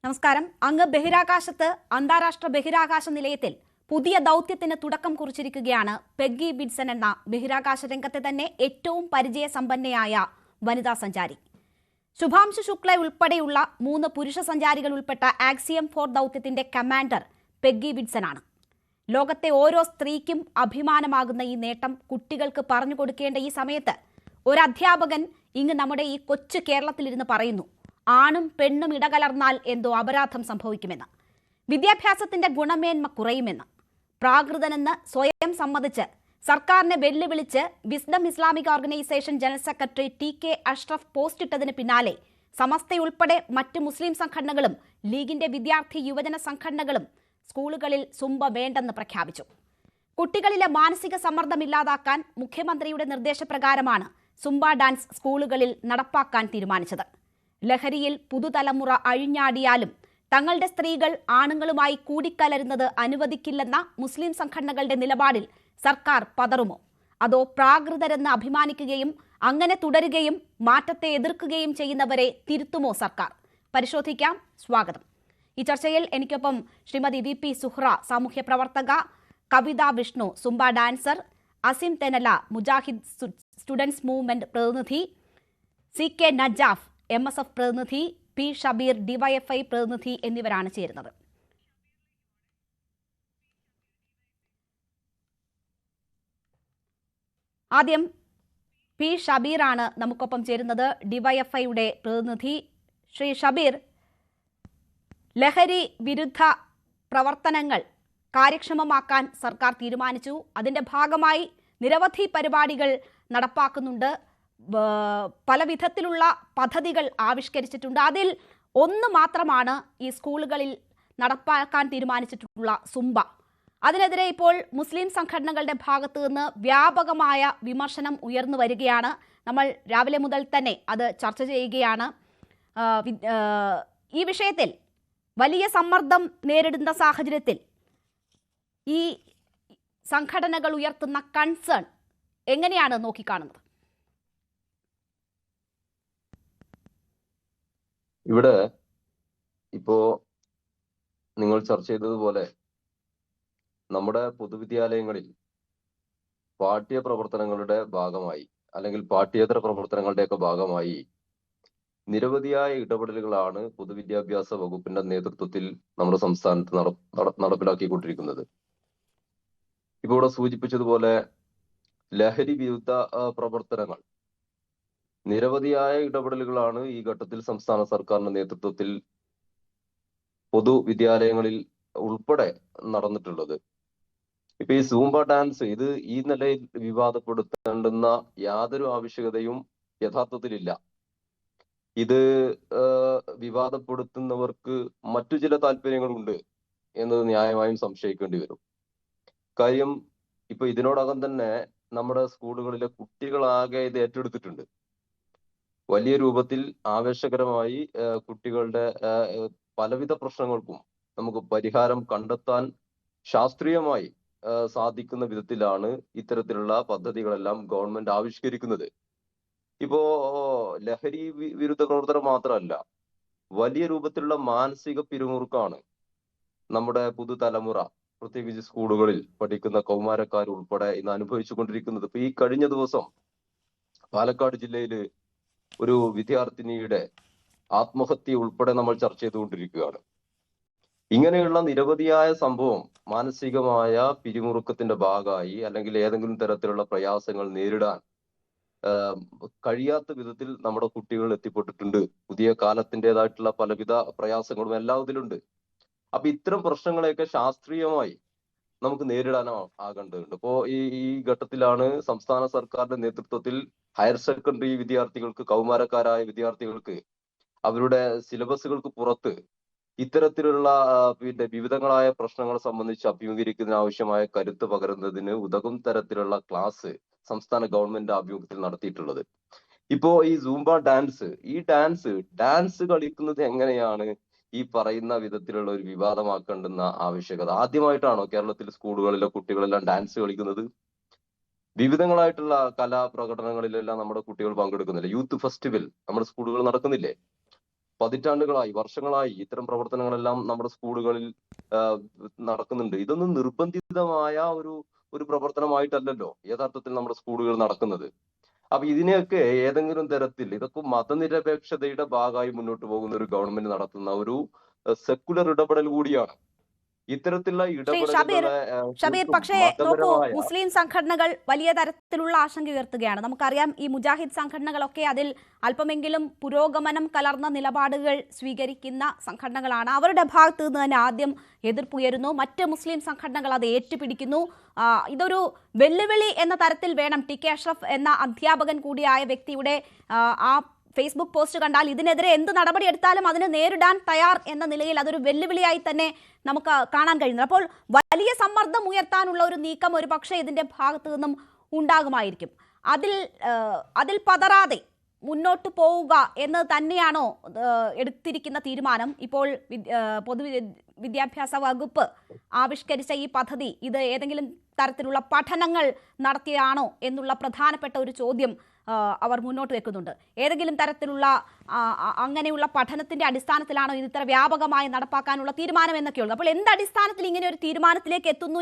നമസ്കാരം. അങ്ങ് ബഹിരാകാശത്ത് അന്താരാഷ്ട്ര ബഹിരാകാശ നിലയത്തിൽ പുതിയ ദൗത്യത്തിന് തുടക്കം കുറിച്ചിരിക്കുകയാണ്. പെഗ്ഗി വിൻസൺ എന്ന ബഹിരാകാശ രംഗത്തെ തന്നെ ഏറ്റവും പരിചയസമ്പന്നയായ വനിതാ സഞ്ചാരി. ശുഭാംശു ശുക്ല ഉൾപ്പെടെയുള്ള 3 പുരുഷ സഞ്ചാരികൾ ഉൾപ്പെട്ട ആക്സിയം 4 ദൗത്യത്തിന്റെ കമാൻഡർ പെഗ്ഗി വിൻസൺ ആണ്. ലോകത്തെ ഓരോ സ്ത്രീക്കും അഭിമാനമാകുന്ന ഈ നേട്ടം കുട്ടികൾക്ക് പറഞ്ഞു കൊടുക്കേണ്ട ഈ സമയത്ത് ഒരു അധ്യാപകൻ ഇങ്ങ് നമ്മുടെ ഈ കൊച്ചു കേരളത്തിലിരുന്ന് പറയുന്നു, ആണും പെണ്ണും ഇടകലർന്നാൽ എന്തോ അപരാധം സംഭവിക്കുമെന്ന്, വിദ്യാഭ്യാസത്തിന്റെ ഗുണമേന്മ കുറയുമെന്ന്. പ്രാകൃതനെന്ന് സ്വയം സമ്മതിച്ച് സർക്കാരിനെ വെല്ലുവിളിച്ച് Wisdom Islamic Organisation general secretary TK Ashraf post ഇട്ടതിന് പിന്നാലെ സമസ്തയുൾപ്പെടെ മറ്റ് മുസ്ലിം സംഘടനകളും ലീഗിന്റെ വിദ്യാർത്ഥി യുവജന സംഘടനകളും സ്കൂളുകളിൽ സുംബ വേണ്ടെന്ന് പ്രഖ്യാപിച്ചു. കുട്ടികളിലെ മാനസിക സമ്മർദ്ദം ഇല്ലാതാക്കാൻ മുഖ്യമന്ത്രിയുടെ നിർദ്ദേശപ്രകാരമാണ് സുംബ ഡാൻസ് സ്കൂളുകളിൽ നടപ്പാക്കാൻ തീരുമാനിച്ചത്. ലഹരിയിൽ പുതുതലമുറ അഴിഞ്ഞാടിയാലും തങ്ങളുടെ സ്ത്രീകൾ ആണുങ്ങളുമായി കൂടിക്കലരുന്നത് അനുവദിക്കില്ലെന്ന മുസ്ലിം സംഘടനകളുടെ നിലപാടിൽ സർക്കാർ പതറുമോ? അതോ പ്രാകൃതരെന്ന് അഭിമാനിക്കുകയും അങ്ങനെ തുടരുകയും മാറ്റത്തെ എതിർക്കുകയും ചെയ്യുന്നവരെ തിരുത്തുമോ സർക്കാർ? പരിശോധിക്കാം. സ്വാഗതം. ഈ ചർച്ചയിൽ എനിക്കൊപ്പം ശ്രീമതി VP സുഹ്റ, സാമൂഹ്യ പ്രവർത്തക, Kavitha Vishnu, zumba dancer, Asim Thenala, Mujahid students movement പ്രതിനിധി, CK നജാഫ് MSF പ്രതിനിധി, P ഷബീർ DYFI പ്രതിനിധി എന്നിവരാണ് ചേരുന്നത്. ആദ്യം P ഷബീറാണ് നമുക്കൊപ്പം ചേരുന്നത്, DYFIയുടെ പ്രതിനിധി. ശ്രീ ഷബീർ, ലഹരി വിരുദ്ധ പ്രവർത്തനങ്ങൾ കാര്യക്ഷമമാക്കാൻ സർക്കാർ തീരുമാനിച്ചു. അതിന്റെ ഭാഗമായി നിരവധി പരിപാടികൾ നടപ്പാക്കുന്നുണ്ട്. പല വിധത്തിലുള്ള പദ്ധതികൾ ആവിഷ്കരിച്ചിട്ടുണ്ട്. അതിൽ ഒന്ന് മാത്രമാണ് ഈ സ്കൂളുകളിൽ നടപ്പാക്കാൻ തീരുമാനിച്ചിട്ടുള്ള സുംബ. അതിനെതിരെ ഇപ്പോൾ മുസ്ലിം സംഘടനകളുടെ ഭാഗത്തു നിന്ന് വ്യാപകമായ വിമർശനം ഉയർന്നു വരികയാണ്. നമ്മൾ രാവിലെ മുതൽ തന്നെ അത് ചർച്ച ചെയ്യുകയാണ്. ഈ വിഷയത്തിൽ വലിയ സമ്മർദ്ദം നേരിടുന്ന സാഹചര്യത്തിൽ ഈ സംഘടനകൾ ഉയർത്തുന്ന കൺസേൺ എങ്ങനെയാണ് നോക്കിക്കാണുന്നത്? ഇവിടെ ഇപ്പോ നിങ്ങൾ ചർച്ച ചെയ്തതുപോലെ നമ്മുടെ പൊതുവിദ്യാലയങ്ങളിൽ പാഠ്യ പ്രവർത്തനങ്ങളുടെ ഭാഗമായി അല്ലെങ്കിൽ പാഠ്യേതര പ്രവർത്തനങ്ങളുടെയൊക്കെ ഭാഗമായി നിരവധിയായ ഇടപെടലുകളാണ് പൊതുവിദ്യാഭ്യാസ വകുപ്പിന്റെ നേതൃത്വത്തിൽ നമ്മുടെ സംസ്ഥാനത്ത് നടപ്പിലാക്കിക്കൊണ്ടിരിക്കുന്നത്. ഇപ്പോൾ ഇവിടെ സൂചിപ്പിച്ചതുപോലെ ലഹരി വിരുദ്ധ പ്രവർത്തനങ്ങൾ, നിരവധിയായ ഇടപെടലുകളാണ് ഈ ഘട്ടത്തിൽ സംസ്ഥാന സർക്കാരിന്റെ നേതൃത്വത്തിൽ പൊതുവിദ്യാലയങ്ങളിൽ ഉൾപ്പെടെ നടന്നിട്ടുള്ളത്. ഇപ്പൊ ഈ സൂംബ ഡാൻസ് ഇത് ഈ നിലയിൽ വിവാദപ്പെടുത്തേണ്ടുന്ന യാതൊരു ആവശ്യകതയും യഥാർത്ഥത്തിലില്ല. ഇത് വിവാദപ്പെടുത്തുന്നവർക്ക് മറ്റു ചില താല്പര്യങ്ങളുണ്ട് എന്നത് ന്യായമായും സംശയിക്കേണ്ടി വരും. കാര്യം ഇപ്പൊ ഇതിനോടകം തന്നെ നമ്മുടെ സ്കൂളുകളിലെ കുട്ടികളാകെ ഇത് ഏറ്റെടുത്തിട്ടുണ്ട്. വലിയ രൂപത്തിൽ ആവേശകരമായി കുട്ടികളുടെ പലവിധ പ്രശ്നങ്ങൾക്കും നമുക്ക് പരിഹാരം കണ്ടെത്താൻ ശാസ്ത്രീയമായി സാധിക്കുന്ന വിധത്തിലാണ് ഇത്തരത്തിലുള്ള പദ്ധതികളെല്ലാം ഗവൺമെന്റ് ആവിഷ്കരിക്കുന്നത്. ഇപ്പോ ലഹരി വിരുദ്ധ പ്രവർത്തനം മാത്രമല്ല, വലിയ രൂപത്തിലുള്ള മാനസിക പിരിമുറുക്കാണ് നമ്മുടെ പുതുതലമുറ, പ്രത്യേകിച്ച് സ്കൂളുകളിൽ പഠിക്കുന്ന കൗമാരക്കാർ ഉൾപ്പെടെ ഇന്ന് അനുഭവിച്ചു കൊണ്ടിരിക്കുന്നത്. ഇപ്പൊ ഈ കഴിഞ്ഞ ദിവസം പാലക്കാട് ജില്ലയില് ഒരു വിദ്യാർത്ഥിനിയുടെ ആത്മഹത്യ ഉൾപ്പെടെ നമ്മൾ ചർച്ച ചെയ്തുകൊണ്ടിരിക്കുകയാണ്. ഇങ്ങനെയുള്ള നിരവധിയായ സംഭവം മാനസികമായ പിരിമുറുക്കത്തിന്റെ ഭാഗമായി അല്ലെങ്കിൽ ഏതെങ്കിലും തരത്തിലുള്ള പ്രയാസങ്ങൾ നേരിടാൻ കഴിയാത്ത വിധത്തിൽ നമ്മുടെ കുട്ടികൾ എത്തിപ്പെട്ടിട്ടുണ്ട്. പുതിയ കാലത്തിൻ്റെതായിട്ടുള്ള പലവിധ പ്രയാസങ്ങളും എല്ലാത്തിലുണ്ട്. അപ്പൊ ഇത്തരം പ്രശ്നങ്ങളെയൊക്കെ ശാസ്ത്രീയമായി നമുക്ക് നേരിടാനോ ആകേണ്ടതുണ്ട്. ഇപ്പോ ഈ ഘട്ടത്തിലാണ് സംസ്ഥാന സർക്കാരിന്റെ നേതൃത്വത്തിൽ ഹയർ സെക്കൻഡറി വിദ്യാർത്ഥികൾക്ക്, കൗമാരക്കാരായ വിദ്യാർത്ഥികൾക്ക് അവരുടെ സിലബസുകൾക്ക് പുറത്ത് ഇത്തരത്തിലുള്ള വിവിധങ്ങളായ പ്രശ്നങ്ങളെ സംബന്ധിച്ച് അഭിമുഖീകരിക്കുന്നതിന് ആവശ്യമായ കരുത്ത് പകരുന്നതിന് ഉതകും തരത്തിലുള്ള ക്ലാസ് സംസ്ഥാന ഗവൺമെന്റ് ആഭിമുഖ്യത്തിൽ നടത്തിയിട്ടുള്ളത്. ഇപ്പോ ഈ സൂംബ ഡാൻസ്, ഈ ഡാൻസ് കളിക്കുന്നത് എങ്ങനെയാണ് ഈ പറയുന്ന വിധത്തിലുള്ള ഒരു വിവാദമാക്കേണ്ടുന്ന ആവശ്യകത? ആദ്യമായിട്ടാണോ കേരളത്തിൽ സ്കൂളുകളിലെ കുട്ടികളെല്ലാം ഡാൻസ് കളിക്കുന്നത്? വിവിധങ്ങളായിട്ടുള്ള കലാപ്രകടനങ്ങളിലെല്ലാം നമ്മുടെ കുട്ടികൾ പങ്കെടുക്കുന്നില്ലേ? യൂത്ത് ഫെസ്റ്റിവൽ നമ്മുടെ സ്കൂളുകൾ നടക്കുന്നില്ലേ? പതിറ്റാണ്ടുകളായി, വർഷങ്ങളായി ഇത്തരം പ്രവർത്തനങ്ങളെല്ലാം നമ്മുടെ സ്കൂളുകളിൽ നടക്കുന്നുണ്ട്. ഇതൊന്നും നിർബന്ധിതമായ ഒരു പ്രവർത്തനമായിട്ടല്ലല്ലോ യഥാർത്ഥത്തിൽ നമ്മുടെ സ്കൂളുകൾ നടക്കുന്നത്. അപ്പൊ ഇതിനെയൊക്കെ ഏതെങ്കിലും തരത്തിൽ ഇതൊക്കെ മതനിരപേക്ഷതയുടെ ഭാഗമായി മുന്നോട്ട് പോകുന്ന ഒരു ഗവൺമെന്റ് നടത്തുന്ന ഒരു സെക്കുലർ ഇടപെടൽ കൂടിയാണ്. ഇത്തരത്തിലുള്ള ശ്രീ ഷബീർ ഷബീർ പക്ഷേ നോക്കൂ, മതപരമായ മുസ്ലിം സംഘടനകൾ വലിയ തരത്തിലുള്ള ആശങ്ക ഉയർത്തുകയാണ്. നമുക്കറിയാം, ഈ മുജാഹിദ് സംഘടനകളൊക്കെ അതിൽ അല്പമെങ്കിലും പുരോഗമനം കലർന്ന നിലപാടുകൾ സ്വീകരിക്കുന്ന സംഘടനകളാണ്. അവരുടെ ഭാഗത്ത് നിന്ന് തന്നെ ആദ്യം എതിർപ്പുയരുന്നു, മറ്റ് മുസ്ലിം സംഘടനകൾ അത് ഏറ്റുപിടിക്കുന്നു. ഇതൊരു വെല്ലുവിളി എന്ന തരത്തിൽ വേണം ടി കെ അഷ്റഫ് എന്ന അധ്യാപകൻ കൂടിയായ വ്യക്തിയുടെ ആ ഫേസ്ബുക്ക് പോസ്റ്റ് കണ്ടാൽ ഇതിനെതിരെ എന്ത് നടപടി എടുത്താലും അതിന് നേരിടാൻ തയ്യാർ എന്ന നിലയിൽ അതൊരു വെല്ലുവിളിയായി തന്നെ നമുക്ക് കാണാൻ കഴിയുന്നത്. അപ്പോൾ വലിയ സമ്മർദ്ദം ഉയർത്താനുള്ള ഒരു നീക്കം ഒരു പക്ഷേ ഇതിന്റെ ഭാഗത്തു നിന്നും ഉണ്ടാകുമായിരിക്കും. അതിൽ പതറാതെ മുന്നോട്ട് പോവുക എന്ന് തന്നെയാണോ എടുത്തിരിക്കുന്ന തീരുമാനം? ഇപ്പോൾ പൊതുവിദ്യാഭ്യാസ വകുപ്പ് ആവിഷ്കരിച്ച ഈ പദ്ധതി ഇത് ഏതെങ്കിലും തരത്തിലുള്ള പഠനങ്ങൾ നടത്തിയാണോ എന്നുള്ള പ്രധാനപ്പെട്ട ഒരു ചോദ്യം അവർ മുന്നോട്ട് വെക്കുന്നുണ്ട്. ഏതെങ്കിലും തരത്തിലുള്ള അങ്ങനെയുള്ള പഠനത്തിന്റെ അടിസ്ഥാനത്തിലാണോ ഇത് ഇത്ര വ്യാപകമായി നടപ്പാക്കാനുള്ള തീരുമാനം എന്നൊക്കെയുള്ളത്? അപ്പോൾ എന്ത് അടിസ്ഥാനത്തിൽ ഇങ്ങനെ ഒരു തീരുമാനത്തിലേക്ക് എത്തുന്നു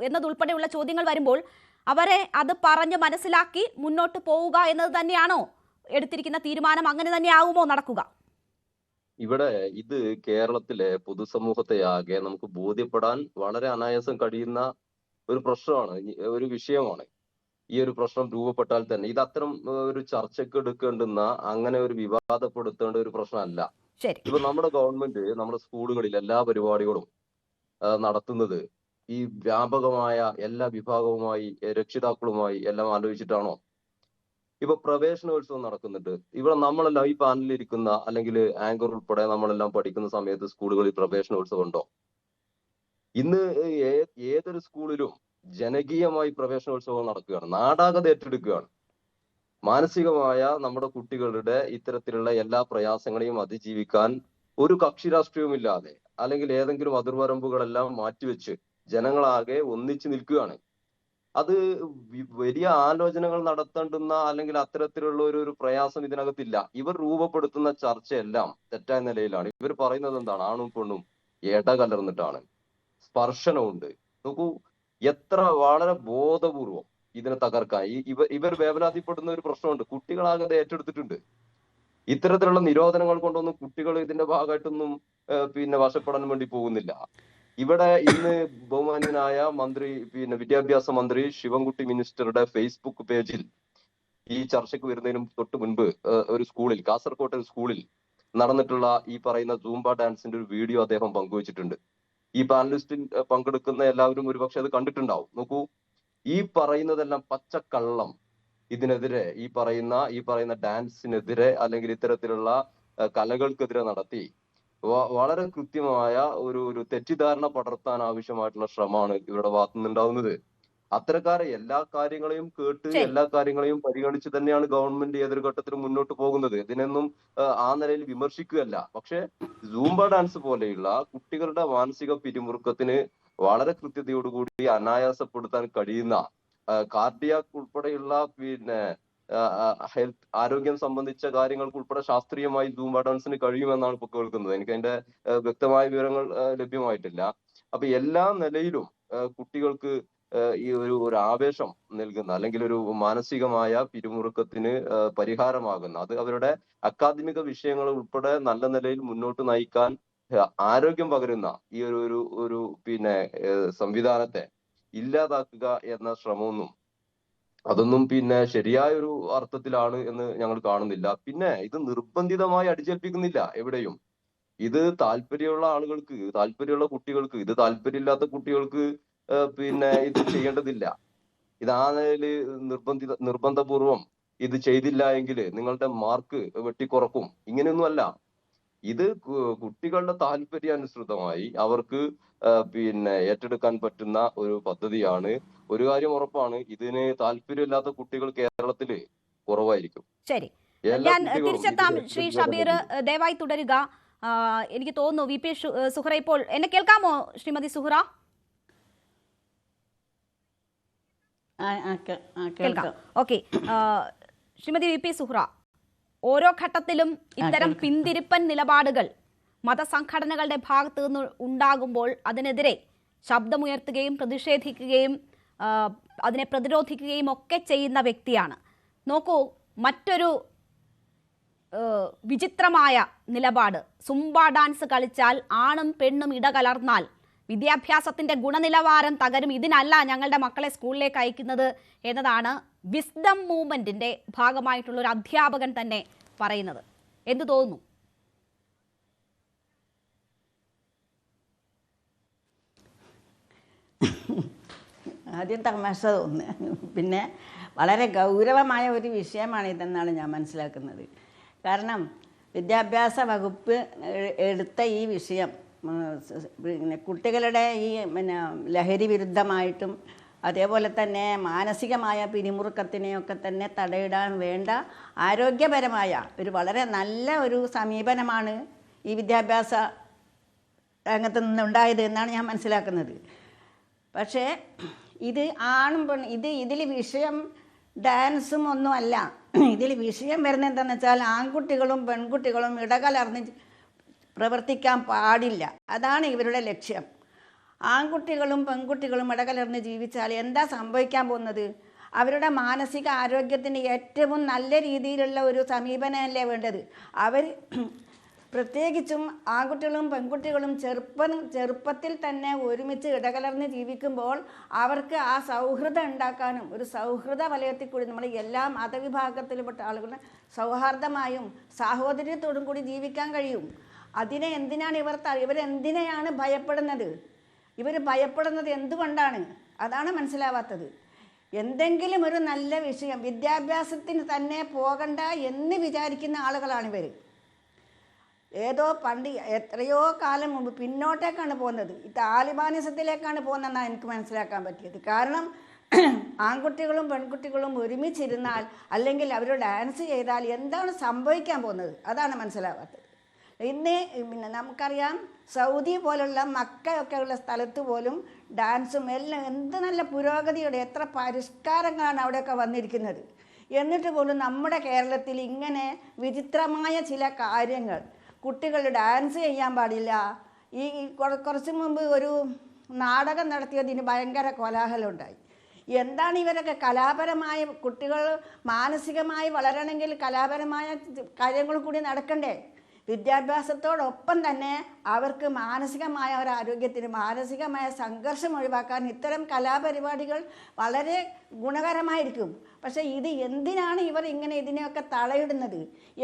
എന്നതുൾപ്പെടെയുള്ള ചോദ്യങ്ങൾ വരുമ്പോൾ അവരെ അത് പറഞ്ഞ് മനസ്സിലാക്കി മുന്നോട്ട് പോവുക എന്നത് തന്നെയാണോ എടുത്തിരിക്കുന്ന തീരുമാനം? അങ്ങനെ തന്നെ ആവുമോ നടക്കുക? ഇവിടെ ഇത് കേരളത്തിലെ പൊതുസമൂഹത്തെ ആകെ നമുക്ക് ബോധ്യപ്പെടാൻ വളരെ അനായാസം കഴിയുന്ന ഒരു പ്രശ്നമാണ്, ഒരു വിഷയമാണ്. ഈ ഒരു പ്രശ്നം രൂപപ്പെട്ടാൽ തന്നെ ഇത് അത്തരം ഒരു ചർച്ചയ്ക്ക് എടുക്കേണ്ടുന്ന, അങ്ങനെ ഒരു വിവാദപ്പെടുത്തേണ്ട ഒരു പ്രശ്നമല്ല. ഇപ്പൊ നമ്മുടെ ഗവൺമെന്റ് നമ്മുടെ സ്കൂളുകളിൽ എല്ലാ പരിപാടികളും നടത്തുന്നത് ഈ വ്യാപകമായ എല്ലാ വിഭാഗവുമായി, രക്ഷിതാക്കളുമായി എല്ലാം ആലോചിച്ചിട്ടാണോ? ഇപ്പൊ പ്രവേശനോത്സവം നടക്കുന്നുണ്ട്. ഇവിടെ നമ്മളെല്ലാം ഈ പാനലിലിരിക്കുന്ന അല്ലെങ്കിൽ ആങ്കർ ഉൾപ്പെടെ നമ്മളെല്ലാം പഠിക്കുന്ന സമയത്ത് സ്കൂളുകളിൽ പ്രവേശനോത്സവം ഉണ്ടോ? ഇന്ന് ഏതൊരു സ്കൂളിലും ജനകീയമായി പ്രവേശനോത്സവം നടക്കുകയാണ്, നാടാകെ ഏറ്റെടുക്കുകയാണ്. മാനസികമായ നമ്മുടെ കുട്ടികളുടെ ഇത്തരത്തിലുള്ള എല്ലാ പ്രയാസങ്ങളെയും അതിജീവിക്കാൻ ഒരു കക്ഷി രാഷ്ട്രീയവുമില്ലാതെ അല്ലെങ്കിൽ ഏതെങ്കിലും അതിർവരമ്പുകളെല്ലാം മാറ്റിവെച്ച് ജനങ്ങളാകെ ഒന്നിച്ചു നിൽക്കുകയാണ്. അത് വലിയ ആലോചനകൾ നടത്തേണ്ടുന്ന അല്ലെങ്കിൽ അത്തരത്തിലുള്ള ഒരു പ്രയാസം ഇതിനകത്തില്ല. ഇവർ രൂപപ്പെടുത്തുന്ന ചർച്ചയെല്ലാം തെറ്റായ നിലയിലാണ്. ഇവർ പറയുന്നത് എന്താണ്? ആണും പെണ്ണും ഇടകലർന്നിട്ടാണ്, സ്പർശനമുണ്ട്. നോക്കൂ, എത്ര വളരെ ബോധപൂർവം ഇതിനെ തകർക്കാൻ ഇവർ വേവലാതിപ്പെടുന്ന ഒരു പ്രശ്നമുണ്ട്. കുട്ടികളാകെ ഏറ്റെടുത്തിട്ടുണ്ട്. ഇത്തരത്തിലുള്ള നിരോധനങ്ങൾ കൊണ്ടൊന്നും കുട്ടികൾ ഇതിന്റെ ഭാഗമായിട്ടൊന്നും വശപ്പെടാൻ വേണ്ടി പോകുന്നില്ല. ഇവിടെ ഇന്ന് ബഹുമാന്യനായ മന്ത്രി വിദ്യാഭ്യാസ മന്ത്രി ശിവൻകുട്ടി മിനിസ്റ്ററുടെ ഫേസ്ബുക്ക് പേജിൽ ഈ ചർച്ചയ്ക്ക് വരുന്നതിനും തൊട്ട് മുൻപ് ഒരു സ്കൂളിൽ, കാസർകോട്ടെ ഒരു സ്കൂളിൽ നടന്നിട്ടുള്ള ഈ പറയുന്ന സൂംബ ഡാൻസിന്റെ ഒരു വീഡിയോ അദ്ദേഹം പങ്കുവച്ചിട്ടുണ്ട്. ഈ പാനലിസ്റ്റിൽ പങ്കെടുക്കുന്ന എല്ലാവരും ഒരുപക്ഷെ അത് കണ്ടിട്ടുണ്ടാവും. നോക്കൂ, ഈ പറയുന്നതെല്ലാം പച്ചക്കള്ളം. ഇതിനെതിരെ ഈ പറയുന്ന ഡാൻസിനെതിരെ അല്ലെങ്കിൽ ഇത്തരത്തിലുള്ള കലകൾക്കെതിരെ നടത്തി വളരെ കൃത്യമായ ഒരു തെറ്റിദ്ധാരണ പടർത്താൻ ആവശ്യമായിട്ടുള്ള ശ്രമമാണ് ഇവരുടെ ഭാഗത്തുനിന്നുണ്ടാവുന്നത്. അത്തരക്കാരെ എല്ലാ കാര്യങ്ങളെയും കേട്ട് എല്ലാ കാര്യങ്ങളെയും പരിഗണിച്ച് തന്നെയാണ് ഗവൺമെന്റ് ഏതൊരു ഘട്ടത്തിലും മുന്നോട്ട് പോകുന്നത്. ഇതിനൊന്നും ആ നിലയിൽ വിമർശിക്കുകയല്ല. പക്ഷെ സൂംബ ഡാൻസ് പോലെയുള്ള കുട്ടികളുടെ മാനസിക പിരിമുറുക്കത്തിന് വളരെ കൃത്യതയോടുകൂടി അനായാസപ്പെടുത്താൻ കഴിയുന്ന കാർഡിയാക് ഉൾപ്പെടെയുള്ള ഹെൽത്ത്, ആരോഗ്യം സംബന്ധിച്ച കാര്യങ്ങൾക്ക് ഉൾപ്പെടെ ശാസ്ത്രീയമായി സൂംബ ഡാൻസിന് കഴിയുമെന്നാണ് ഇപ്പോൾ കേൾക്കുന്നത്. എനിക്ക് അതിന്റെ വ്യക്തമായ വിവരങ്ങൾ ലഭ്യമായിട്ടില്ല. അപ്പൊ എല്ലാ നിലയിലും കുട്ടികൾക്ക് ഈ ഒരു ആവേശം നൽകുന്ന അല്ലെങ്കിൽ ഒരു മാനസികമായ പിരിമുറുക്കത്തിന് പരിഹാരമാകുന്ന, അത് അവരുടെ അക്കാദമിക വിഷയങ്ങൾ ഉൾപ്പെടെ നല്ല നിലയിൽ മുന്നോട്ട് നയിക്കാൻ ആരോഗ്യം പകരുന്ന ഈ ഒരു സംവിധാനത്തെ ഇല്ലാതാക്കുക എന്ന ശ്രമമൊന്നും അതൊന്നും ശരിയായ ഒരു അർത്ഥത്തിലാണ് എന്ന് ഞങ്ങൾ കാണുന്നില്ല. ഇത് നിർബന്ധിതമായി അടിച്ചേൽപ്പിക്കുന്നില്ല എവിടെയും. ഇത് താല്പര്യമുള്ള ആളുകൾക്ക്, താല്പര്യമുള്ള കുട്ടികൾക്ക്, ഇത് താല്പര്യമില്ലാത്ത കുട്ടികൾക്ക് ഇത് ചെയ്യേണ്ടതില്ല. ഇത് ആ നിലയില് നിർബന്ധപൂർവം ഇത് ചെയ്തില്ല എങ്കിൽ നിങ്ങളുടെ മാർക്ക് വെട്ടിക്കുറക്കും, ഇങ്ങനെയൊന്നും അല്ല. ഇത് കുട്ടികളുടെ താല്പര്യാനുസൃതമായി അവർക്ക് ഏറ്റെടുക്കാൻ പറ്റുന്ന ഒരു പദ്ധതിയാണ്. ഒരു കാര്യം ഉറപ്പാണ്, ഇതിന് താല്പര്യമില്ലാത്ത കുട്ടികൾ കേരളത്തില് കുറവായിരിക്കും. ശരി, ഞാൻ തിരിച്ചെത്താം. ശ്രീ ഷബീർ ദയവായി തുടരുക. എനിക്ക് തോന്നുന്നു വി പി സുഹറ ഇപ്പോൾ എന്നെ കേൾക്കാമോ? ശ്രീമതി സുഹറ കേൾക്കാം. Okay, Srimathi V P Suhara, ഓരോ ഘട്ടത്തിലും ഇത്തരം പിന്തിരിപ്പൻ നിലപാടുകൾ മതസംഘടനകളുടെ ഭാഗത്തു നിന്ന് ഉണ്ടാകുമ്പോൾ അതിനെതിരെ ശബ്ദമുയർത്തുകയും പ്രതിഷേധിക്കുകയും അതിനെ പ്രതിരോധിക്കുകയും ഒക്കെ ചെയ്യുന്ന വ്യക്തിയാണ്. നോക്കൂ, മറ്റൊരു വിചിത്രമായ നിലപാട്, സുംബ ഡാൻസ് കളിച്ചാൽ ആണും പെണ്ണും ഇടകലർന്നാൽ വിദ്യാഭ്യാസത്തിന്റെ ഗുണനിലവാരം തകരും, ഇതിനല്ല ഞങ്ങളുടെ മക്കളെ സ്കൂളിലേക്ക് അയക്കുന്നത് എന്നതാണ് വിസ്ഡം മൂവ്മെന്റിന്റെ ഭാഗമായിട്ടുള്ള ഒരു അധ്യാപകൻ തന്നെ പറയുന്നത്. എന്തു തോന്നുന്നു? ആദ്യം തമാശ തോന്നുന്നു, പിന്നെ വളരെ ഗൗരവമായ ഒരു വിഷയമാണ് ഇതെന്നാണ് ഞാൻ മനസ്സിലാക്കുന്നത്. കാരണം വിദ്യാഭ്യാസ വകുപ്പ് എടുത്ത ഈ വിഷയം പിന്നെ കുട്ടികളുടെ ഈ ലഹരി വിരുദ്ധമായിട്ടും അതേപോലെ തന്നെ മാനസികമായ പിരിമുറുക്കത്തിനെയൊക്കെ തന്നെ തടയിടാൻ വേണ്ട ആരോഗ്യപരമായ ഒരു വളരെ നല്ല ഒരു സമീപനമാണ് ഈ വിദ്യാഭ്യാസ രംഗത്ത് നിന്നുണ്ടായത് എന്നാണ് ഞാൻ മനസ്സിലാക്കുന്നത്. പക്ഷേ ഇത് ആണും പെണ്ണും ഇതിൽ വിഷയം ഡാൻസും ഒന്നുമല്ല. ഇതിൽ വിഷയം വരുന്നത് എന്താണെന്ന് വെച്ചാൽ ആൺകുട്ടികളും പെൺകുട്ടികളും ഇടകലർന്ന് പ്രവർത്തിക്കാൻ പാടില്ല. അതാണ് ഇവരുടെ ലക്ഷ്യം. ആൺകുട്ടികളും പെൺകുട്ടികളും ഇടകലർന്ന് ജീവിച്ചാൽ എന്താ സംഭവിക്കാൻ പോകുന്നത്? അവരുടെ മാനസിക ആരോഗ്യത്തിന് ഏറ്റവും നല്ല രീതിയിലുള്ള ഒരു സമീപനമല്ലേ വേണ്ടത്. അവർ പ്രത്യേകിച്ചും ആൺകുട്ടികളും പെൺകുട്ടികളും ചെറുപ്പത്തിൽ തന്നെ ഒരുമിച്ച് ഇടകലർന്ന് ജീവിക്കുമ്പോൾ അവർക്ക് ആ സൗഹൃദം ഉണ്ടാക്കാനും ഒരു സൗഹൃദ വലയത്തിൽ കൂടി നമ്മൾ എല്ലാ മതവിഭാഗത്തിൽപ്പെട്ട ആളുകളും സൗഹാർദ്ദമായും സാഹോദര്യത്തോടും കൂടി ജീവിക്കാൻ കഴിയും. അതിനെ എന്തിനാണ് ഇവരെന്തിനെയാണ് ഭയപ്പെടുന്നത്? ഇവർ ഭയപ്പെടുന്നത് എന്തുകൊണ്ടാണ്? അതാണ് മനസ്സിലാവാത്തത്. എന്തെങ്കിലും ഒരു നല്ല വിഷയം വിദ്യാഭ്യാസത്തിന് തന്നെ പോകണ്ട എന്ന് വിചാരിക്കുന്ന ആളുകളാണിവർ. ഏതോ പണ്ട് എത്രയോ കാലം മുമ്പ് പിന്നോട്ടേക്കാണ് പോകുന്നത്. ഈ താലിബാനിസത്തിലേക്കാണ് പോകുന്നതെന്നാണ് എനിക്ക് മനസ്സിലാക്കാൻ പറ്റിയത്. കാരണം ആൺകുട്ടികളും പെൺകുട്ടികളും ഒരുമിച്ചിരുന്നാൽ അല്ലെങ്കിൽ അവർ ഡാൻസ് ചെയ്താൽ എന്താണ് സംഭവിക്കാൻ പോകുന്നത്? അതാണ് മനസ്സിലാവാത്തത്. ഇന്ന് പിന്നെ നമുക്കറിയാം, സൗദി പോലുള്ള മക്കയൊക്കെ ഉള്ള സ്ഥലത്ത് പോലും ഡാൻസും എല്ലാം എന്ത് നല്ല പുരോഗതിയുടെ എത്ര പരിഷ്കാരങ്ങളാണ് അവിടെയൊക്കെ വന്നിരിക്കുന്നത്. എന്നിട്ട് പോലും നമ്മുടെ കേരളത്തിൽ ഇങ്ങനെ വിചിത്രമായ ചില കാര്യങ്ങൾ, കുട്ടികൾ ഡാൻസ് ചെയ്യാൻ പാടില്ല. ഈ കുറച്ച് മുമ്പ് ഒരു നാടകം നടത്തിയതിന് ഭയങ്കര കോലാഹലമുണ്ടായി. എന്താണ് ഇവരൊക്കെ? കലാപരമായ കുട്ടികൾ മാനസികമായി വളരണമെങ്കിൽ കലാപരമായ കാര്യങ്ങൾ കൂടി നടക്കണ്ടേ? വിദ്യാഭ്യാസത്തോടൊപ്പം തന്നെ അവർക്ക് മാനസികമായ ഒരു ആരോഗ്യത്തിന് മാനസികമായ സംഘർഷം ഒഴിവാക്കാൻ ഇത്തരം കലാപരിപാടികൾ വളരെ ഗുണകരമായിരിക്കും. പക്ഷേ ഇത് എന്തിനാണ് ഇവർ ഇങ്ങനെ ഇതിനെയൊക്കെ തടയിടുന്നത്?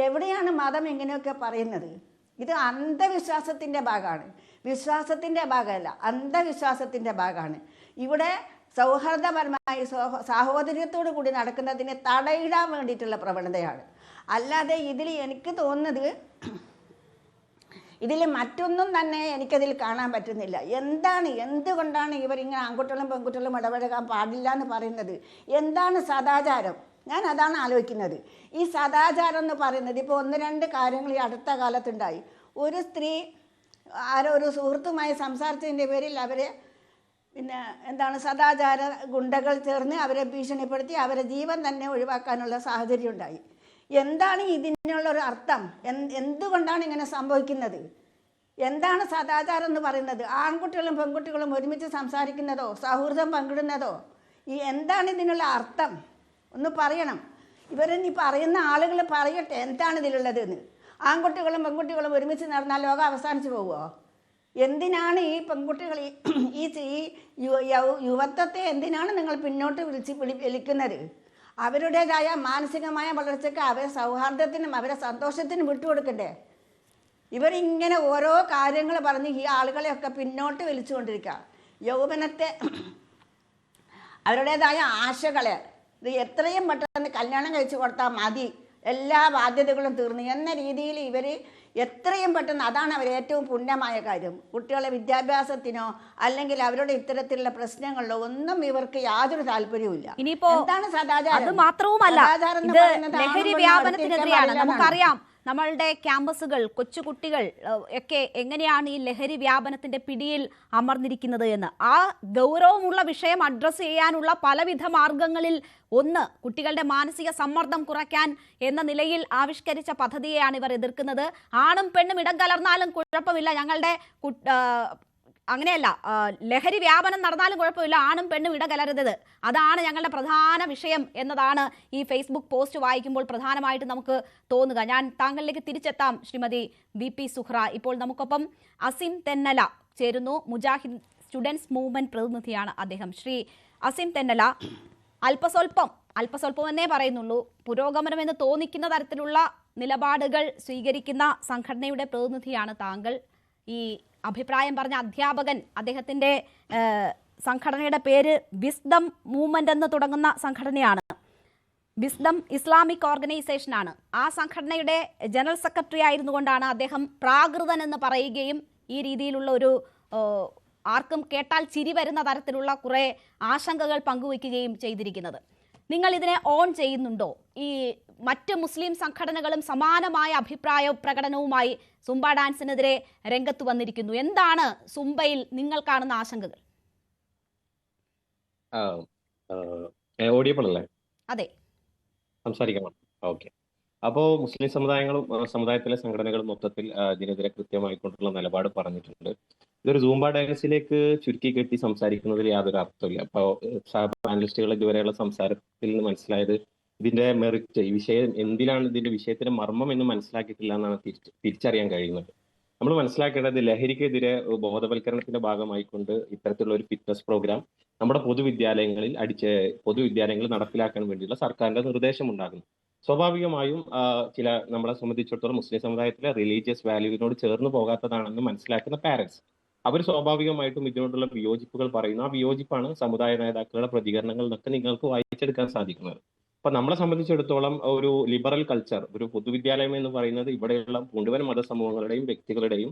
എവിടെയാണ് മതം ഇങ്ങനെയൊക്കെ പറയുന്നത്? ഇത് അന്ധവിശ്വാസത്തിൻ്റെ ഭാഗമാണ്, വിശ്വാസത്തിൻ്റെ ഭാഗമല്ല, അന്ധവിശ്വാസത്തിൻ്റെ ഭാഗമാണ്. ഇവിടെ സൗഹാർദ്ദപരമായി സാഹോദര്യത്തോടു കൂടി നടക്കുന്നതിനെ തടയിടാൻ വേണ്ടിയിട്ടുള്ള പ്രവണതയാണ്. അല്ലാതെ ഇതിൽ എനിക്ക് തോന്നുന്നത് ഇതിൽ മറ്റൊന്നും തന്നെ എനിക്കതിൽ കാണാൻ പറ്റുന്നില്ല. എന്തുകൊണ്ടാണ് ഇവരിങ്ങനെ ആൺകുട്ടികളും പെൺകുട്ടികളും ഇടപെടാൻ പാടില്ല എന്ന് പറയുന്നത്? എന്താണ് സദാചാരം? ഞാൻ അതാണ് ആലോചിക്കുന്നത്. ഈ സദാചാരം എന്ന് പറയുന്നത് ഇപ്പോൾ 1-2 കാര്യങ്ങൾ ഈ അടുത്ത കാലത്തുണ്ടായി. ഒരു സ്ത്രീ ഒരു സുഹൃത്തുമായി സംസാരിച്ചതിൻ്റെ പേരിൽ അവരെ സദാചാര ഗുണ്ടകൾ ചേർന്ന് അവരെ ഭീഷണിപ്പെടുത്തി അവരെ ജീവൻ തന്നെ ഒഴിവാക്കാനുള്ള സാഹചര്യം ഉണ്ടായി. എന്താണ് ഇതിനുള്ളൊരു അർത്ഥം? എന്തുകൊണ്ടാണ് ഇങ്ങനെ സംഭവിക്കുന്നത്? എന്താണ് സദാചാരം എന്ന് പറയുന്നത്? ആൺകുട്ടികളും പെൺകുട്ടികളും ഒരുമിച്ച് സംസാരിക്കുന്നതോ സൗഹൃദം പങ്കിടുന്നതോ? എന്താണ് ഇതിനുള്ള അർത്ഥം? ഒന്ന് പറയണം. ഇവരെന്നീ പറയുന്ന ആളുകൾ പറയട്ടെ എന്താണ് ഇതിലുള്ളതെന്ന്. ആൺകുട്ടികളും പെൺകുട്ടികളും ഒരുമിച്ച് നടന്നാൽ ലോകം അവസാനിച്ചു പോകുമോ? എന്തിനാണ് ഈ പെൺകുട്ടികൾ ഈ യുവത്വത്തെ എന്തിനാണ് നിങ്ങൾ പിന്നോട്ട് വിളിക്കുന്നത്? അവരുടേതായ മാനസികമായ വളർച്ചയ്ക്ക് അവരെ സൗഹാർദ്ദത്തിനും അവരെ സന്തോഷത്തിനും വിട്ടുകൊടുക്കണ്ടേ? ഇവരിങ്ങനെ ഓരോ കാര്യങ്ങൾ പറഞ്ഞ് ഈ ആളുകളെയൊക്കെ പിന്നോട്ട് വലിച്ചുകൊണ്ടിരിക്കുക. യൗവനത്തെ അവരുടേതായ ആശകളെ ഇത് എത്രയും പെട്ടെന്ന് കല്യാണം കഴിച്ചു കൊടുത്താൽ മതി, എല്ലാ ബാധ്യതകളും തീർന്നു എന്ന രീതിയിൽ ഇവർ എത്രയും പെട്ടെന്ന്, അതാണ് അവർ ഏറ്റവും പുണ്യമായ കാര്യം. കുട്ടികളെ വിദ്യാഭ്യാസത്തിനോ അല്ലെങ്കിൽ അവരുടെ ഇത്തരത്തിലുള്ള പ്രശ്നങ്ങളിലോ ഒന്നും ഇവർക്ക് യാതൊരു താല്പര്യവുമില്ല. ഇനിയിപ്പോ എന്താണ് സദാചാരം? അത് മാത്രവുമല്ല, ഇത് ലഹരി വ്യാപനത്തിനെതിരെയാണ്. നമുക്കറിയാം, നമ്മളുടെ ക്യാമ്പസുകൾ, കൊച്ചുകുട്ടികൾ ഒക്കെ എങ്ങനെയാണ് ഈ ലഹരി വ്യാപനത്തിന്റെ പിടിയിൽ അമർന്നിരിക്കുന്നത് എന്ന്. ആ ഗൗരവമുള്ള വിഷയം അഡ്രസ്സ് ചെയ്യാനുള്ള പലവിധ മാർഗങ്ങളിൽ ഒന്ന് കുട്ടികളുടെ മാനസിക സമ്മർദ്ദം കുറയ്ക്കാൻ എന്ന നിലയിൽ ആവിഷ്കരിച്ച പദ്ധതിയെയാണ് ഇവർ എതിർക്കുന്നത്. ആണും പെണ്ണും ഇടം കലർന്നാലും കുഴപ്പമില്ല, ഞങ്ങളുടെ അങ്ങനെയല്ല, ലഹരി വ്യാപനം നടന്നാലും കുഴപ്പമില്ല, ആണും പെണ്ണും ഇടകലരുത്, അതാണ് ഞങ്ങളുടെ പ്രധാന വിഷയം എന്നതാണ് ഈ ഫേസ്ബുക്ക് പോസ്റ്റ് വായിക്കുമ്പോൾ പ്രധാനമായിട്ട് നമുക്ക് തോന്നുക. ഞാൻ താങ്കളിലേക്ക് തിരിച്ചെത്താം ശ്രീമതി VP സുഹ്റ. ഇപ്പോൾ നമുക്കൊപ്പം അസിം തെന്നല ചേരുന്നു. മുജാഹിദ് സ്റ്റുഡൻസ് മൂവ്മെന്റ് പ്രതിനിധിയാണ് അദ്ദേഹം. ശ്രീ അസിം തെന്നല, അല്പസ്വല്പം എന്നേ പറയുന്നുള്ളൂ, പുരോഗമനമെന്ന് തോന്നിക്കുന്ന തരത്തിലുള്ള നിലപാടുകൾ സ്വീകരിക്കുന്ന സംഘടനയുടെ പ്രതിനിധിയാണ് താങ്കൾ. ഈ അഭിപ്രായം പറഞ്ഞ അധ്യാപകൻ, അദ്ദേഹത്തിൻ്റെ സംഘടനയുടെ പേര് വിസ്ഡം മൂവ്മെന്റ് എന്ന് തുടങ്ങുന്ന സംഘടനയാണ്. വിസ്ഡം ഇസ്ലാമിക് ഓർഗനൈസേഷനാണ്. ആ സംഘടനയുടെ ജനറൽ സെക്രട്ടറി ആയിരുന്നു കൊണ്ടാണ് അദ്ദേഹം പ്രാകൃതൻ എന്ന് പറയുകയും ഈ രീതിയിലുള്ള ഒരു ആർക്കും കേട്ടാൽ ചിരി വരുന്ന തരത്തിലുള്ള കുറേ ആശങ്കകൾ പങ്കുവയ്ക്കുകയും ചെയ്തിരിക്കുന്നത്. നിങ്ങൾ ഇതിനെ ഓൺ ചെയ്യുന്നുണ്ടോ? ഈ മറ്റ് മുസ്ലിം സംഘടനകളും സമാനമായ അഭിപ്രായ പ്രകടനവുമായി സുംബ ഡാൻസിനെതിരെ രംഗത്ത് വന്നിരിക്കുന്നു. എന്താണ് സുംബയിൽ നിങ്ങൾ കാണുന്ന ആശങ്കകൾ? ഓഡിയബിൾ അല്ലേ? അതെ, സംസാരിക്കണം. ഓക്കെ. അപ്പോൾ മുസ്ലിം സമുദായത്തിലെ സംഘടനകൾ മൊത്തത്തിൽ ഇതിനെതിരെ കൃത്യമായിക്കൊണ്ടുള്ള നിലപാട് പറഞ്ഞിട്ടുണ്ട്. ഇതൊരു സൂംബ ഡാൻസിലേക്ക് ചുരുക്കി കെട്ടി സംസാരിക്കുന്നതിൽ യാതൊരു അർത്ഥമില്ല. അപ്പോൾ പാനലിസ്റ്റുകൾ ഇതുവരെയുള്ള സംസാരത്തിൽ നിന്ന് മനസ്സിലായത് ഇതിന്റെ മെറിറ്റ്, ഈ വിഷയം എന്തിനാണ്, ഇതിന്റെ വിഷയത്തിന്റെ മർമ്മം എന്ന് മനസ്സിലാക്കിയിട്ടില്ല എന്നാണ് തിരിച്ചറിയാൻ കഴിയുന്നത്. നമ്മൾ മനസ്സിലാക്കേണ്ടത് ലഹരിക്കെതിരെ ബോധവൽക്കരണത്തിന്റെ ഭാഗമായിക്കൊണ്ട് ഇത്തരത്തിലുള്ള ഒരു ഫിറ്റ്നസ് പ്രോഗ്രാം നമ്മുടെ പൊതുവിദ്യാലയങ്ങളിൽ നടപ്പിലാക്കാൻ വേണ്ടിയുള്ള സർക്കാരിന്റെ നിർദ്ദേശം ഉണ്ടാകുന്നു. സ്വാഭാവികമായും നമ്മളെ സംബന്ധിച്ചിടത്തോളം മുസ്ലിം സമുദായത്തിലെ റിലീജിയസ് വാല്യൂവിനോട് ചേർന്ന് പോകാത്തതാണെന്ന് മനസ്സിലാക്കുന്ന പാരന്റ്സ് അവർ സ്വാഭാവികമായിട്ടും ഇതിനോടുള്ള വിയോജിപ്പുകൾ പറയുന്നു. ആ വിയോജിപ്പാണ് സമുദായ നേതാക്കളുടെ പ്രതികരണങ്ങളിൽ നിന്നൊക്കെ നിങ്ങൾക്ക് വായിച്ചെടുക്കാൻ സാധിക്കുന്നത്. അപ്പൊ നമ്മളെ സംബന്ധിച്ചിടത്തോളം ഒരു ലിബറൽ കൾച്ചർ, ഒരു പൊതുവിദ്യാലയം എന്ന് പറയുന്നത് ഇവിടെയുള്ള മുഴുവൻ മതസമൂഹങ്ങളുടെയും വ്യക്തികളുടെയും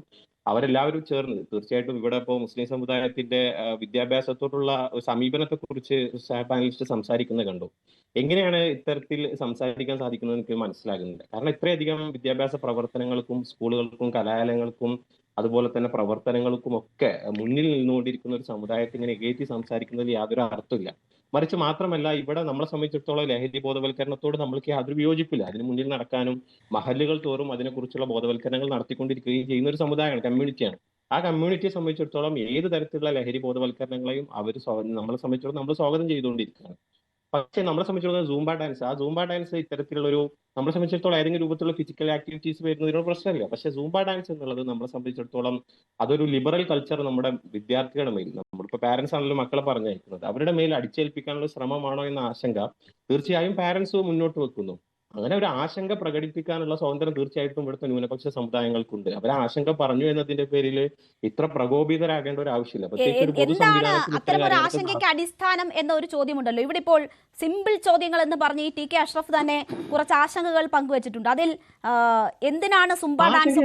അവരെല്ലാവരും ചേർന്ന്, തീർച്ചയായിട്ടും ഇവിടെ ഇപ്പോൾ മുസ്ലിം സമുദായത്തിന്റെ വിദ്യാഭ്യാസത്തോടുള്ള സമീപനത്തെ കുറിച്ച് പാനലിസ്റ്റ് സംസാരിക്കുന്നത് കണ്ടു. എങ്ങനെയാണ് ഇത്തരത്തിൽ സംസാരിക്കാൻ സാധിക്കുന്നത് എനിക്ക് മനസ്സിലാകുന്നില്ല. കാരണം ഇത്രയധികം വിദ്യാഭ്യാസ പ്രവർത്തനങ്ങൾക്കും സ്കൂളുകൾക്കും കലാലയങ്ങൾക്കും അതുപോലെ തന്നെ പ്രവർത്തനങ്ങൾക്കും ഒക്കെ മുന്നിൽ നിന്നുകൊണ്ടിരിക്കുന്ന ഒരു സമുദായത്തെ ഇങ്ങനെ എകേറ്റി സംസാരിക്കുന്നതിൽ യാതൊരു അർത്ഥമില്ല. മറിച്ച് മാത്രമല്ല, ഇവിടെ നമ്മളെ സംബന്ധിച്ചിടത്തോളം ലഹരി ബോധവൽക്കരണത്തോട് നമ്മൾക്ക് യാതൊരു വിയോജിപ്പില്ല. അതിന് മുന്നിൽ നടക്കാനും മഹല്ലുകൾ തോറും അതിനെക്കുറിച്ചുള്ള ബോധവൽക്കരണങ്ങൾ നടത്തിക്കൊണ്ടിരിക്കുകയും ചെയ്യുന്ന ഒരു സമുദായമാണ്, കമ്മ്യൂണിറ്റിയാണ്. ആ കമ്മ്യൂണിറ്റിയെ സംബന്ധിച്ചിടത്തോളം ഏത് തരത്തിലുള്ള ലഹരി ബോധവൽക്കരണങ്ങളെയും നമ്മളെ സംബന്ധിച്ചിടത്തോളം നമ്മൾ സ്വാഗതം ചെയ്തുകൊണ്ടിരിക്കുകയാണ്. പക്ഷെ നമ്മളെ സംബന്ധിച്ചിടത്തോളം സൂംബ ഡാൻസ് ഇത്തരത്തിലുള്ള നമ്മളെ സംബന്ധിച്ചിടത്തോളം ഏതെങ്കിലും രൂപത്തിലുള്ള ഫിസിക്കൽ ആക്ടിവിറ്റീസ് വരുന്നതിനോട് പ്രശ്നമില്ല. പക്ഷെ സൂംബ ഡാൻസ് എന്നുള്ളത് നമ്മളെ സംബന്ധിച്ചിടത്തോളം അതൊരു ലിബറൽ കൾച്ചർ നമ്മുടെ വിദ്യാർത്ഥികളുടെ മേൽ, നമ്മളിപ്പോൾ പാരന്റ്സ് ആണല്ലോ മക്കളെ പറഞ്ഞയക്കുന്നത്, അവരുടെ മേൽ അടിച്ചേൽപ്പിക്കാനുള്ള ശ്രമമാണോ എന്ന ആശങ്ക തീർച്ചയായും പാരന്റ്സ് മുന്നോട്ട് വെക്കുന്നു. അങ്ങനെ ഒരു ആശങ്ക പ്രകടിപ്പിക്കാനുള്ള സ്വാതന്ത്ര്യം തീർച്ചയായിട്ടും ഇവിടുത്തെ ന്യൂനപക്ഷ സമുദായങ്ങൾക്കുണ്ട്. അവർ ആശങ്ക പറഞ്ഞു എന്നതിന്റെ പേരിൽ ഇത്ര പ്രകോപിതരാകേണ്ട ഒരു ആവശ്യമില്ല. എന്താണ് അത്തരമൊരു ആശങ്കയ്ക്ക് അടിസ്ഥാനം എന്ന ഒരു ചോദ്യമുണ്ടല്ലോ. ഇവിടെ ഇപ്പോൾ സിമ്പിൾ ചോദ്യങ്ങൾ എന്ന് പറഞ്ഞ് ഈ TK അഷ്റഫ് തന്നെ കുറച്ച് ആശങ്കകൾ പങ്കുവച്ചിട്ടുണ്ട്. അതിൽ എന്തിനാണ് സുംബ ഡാൻസ്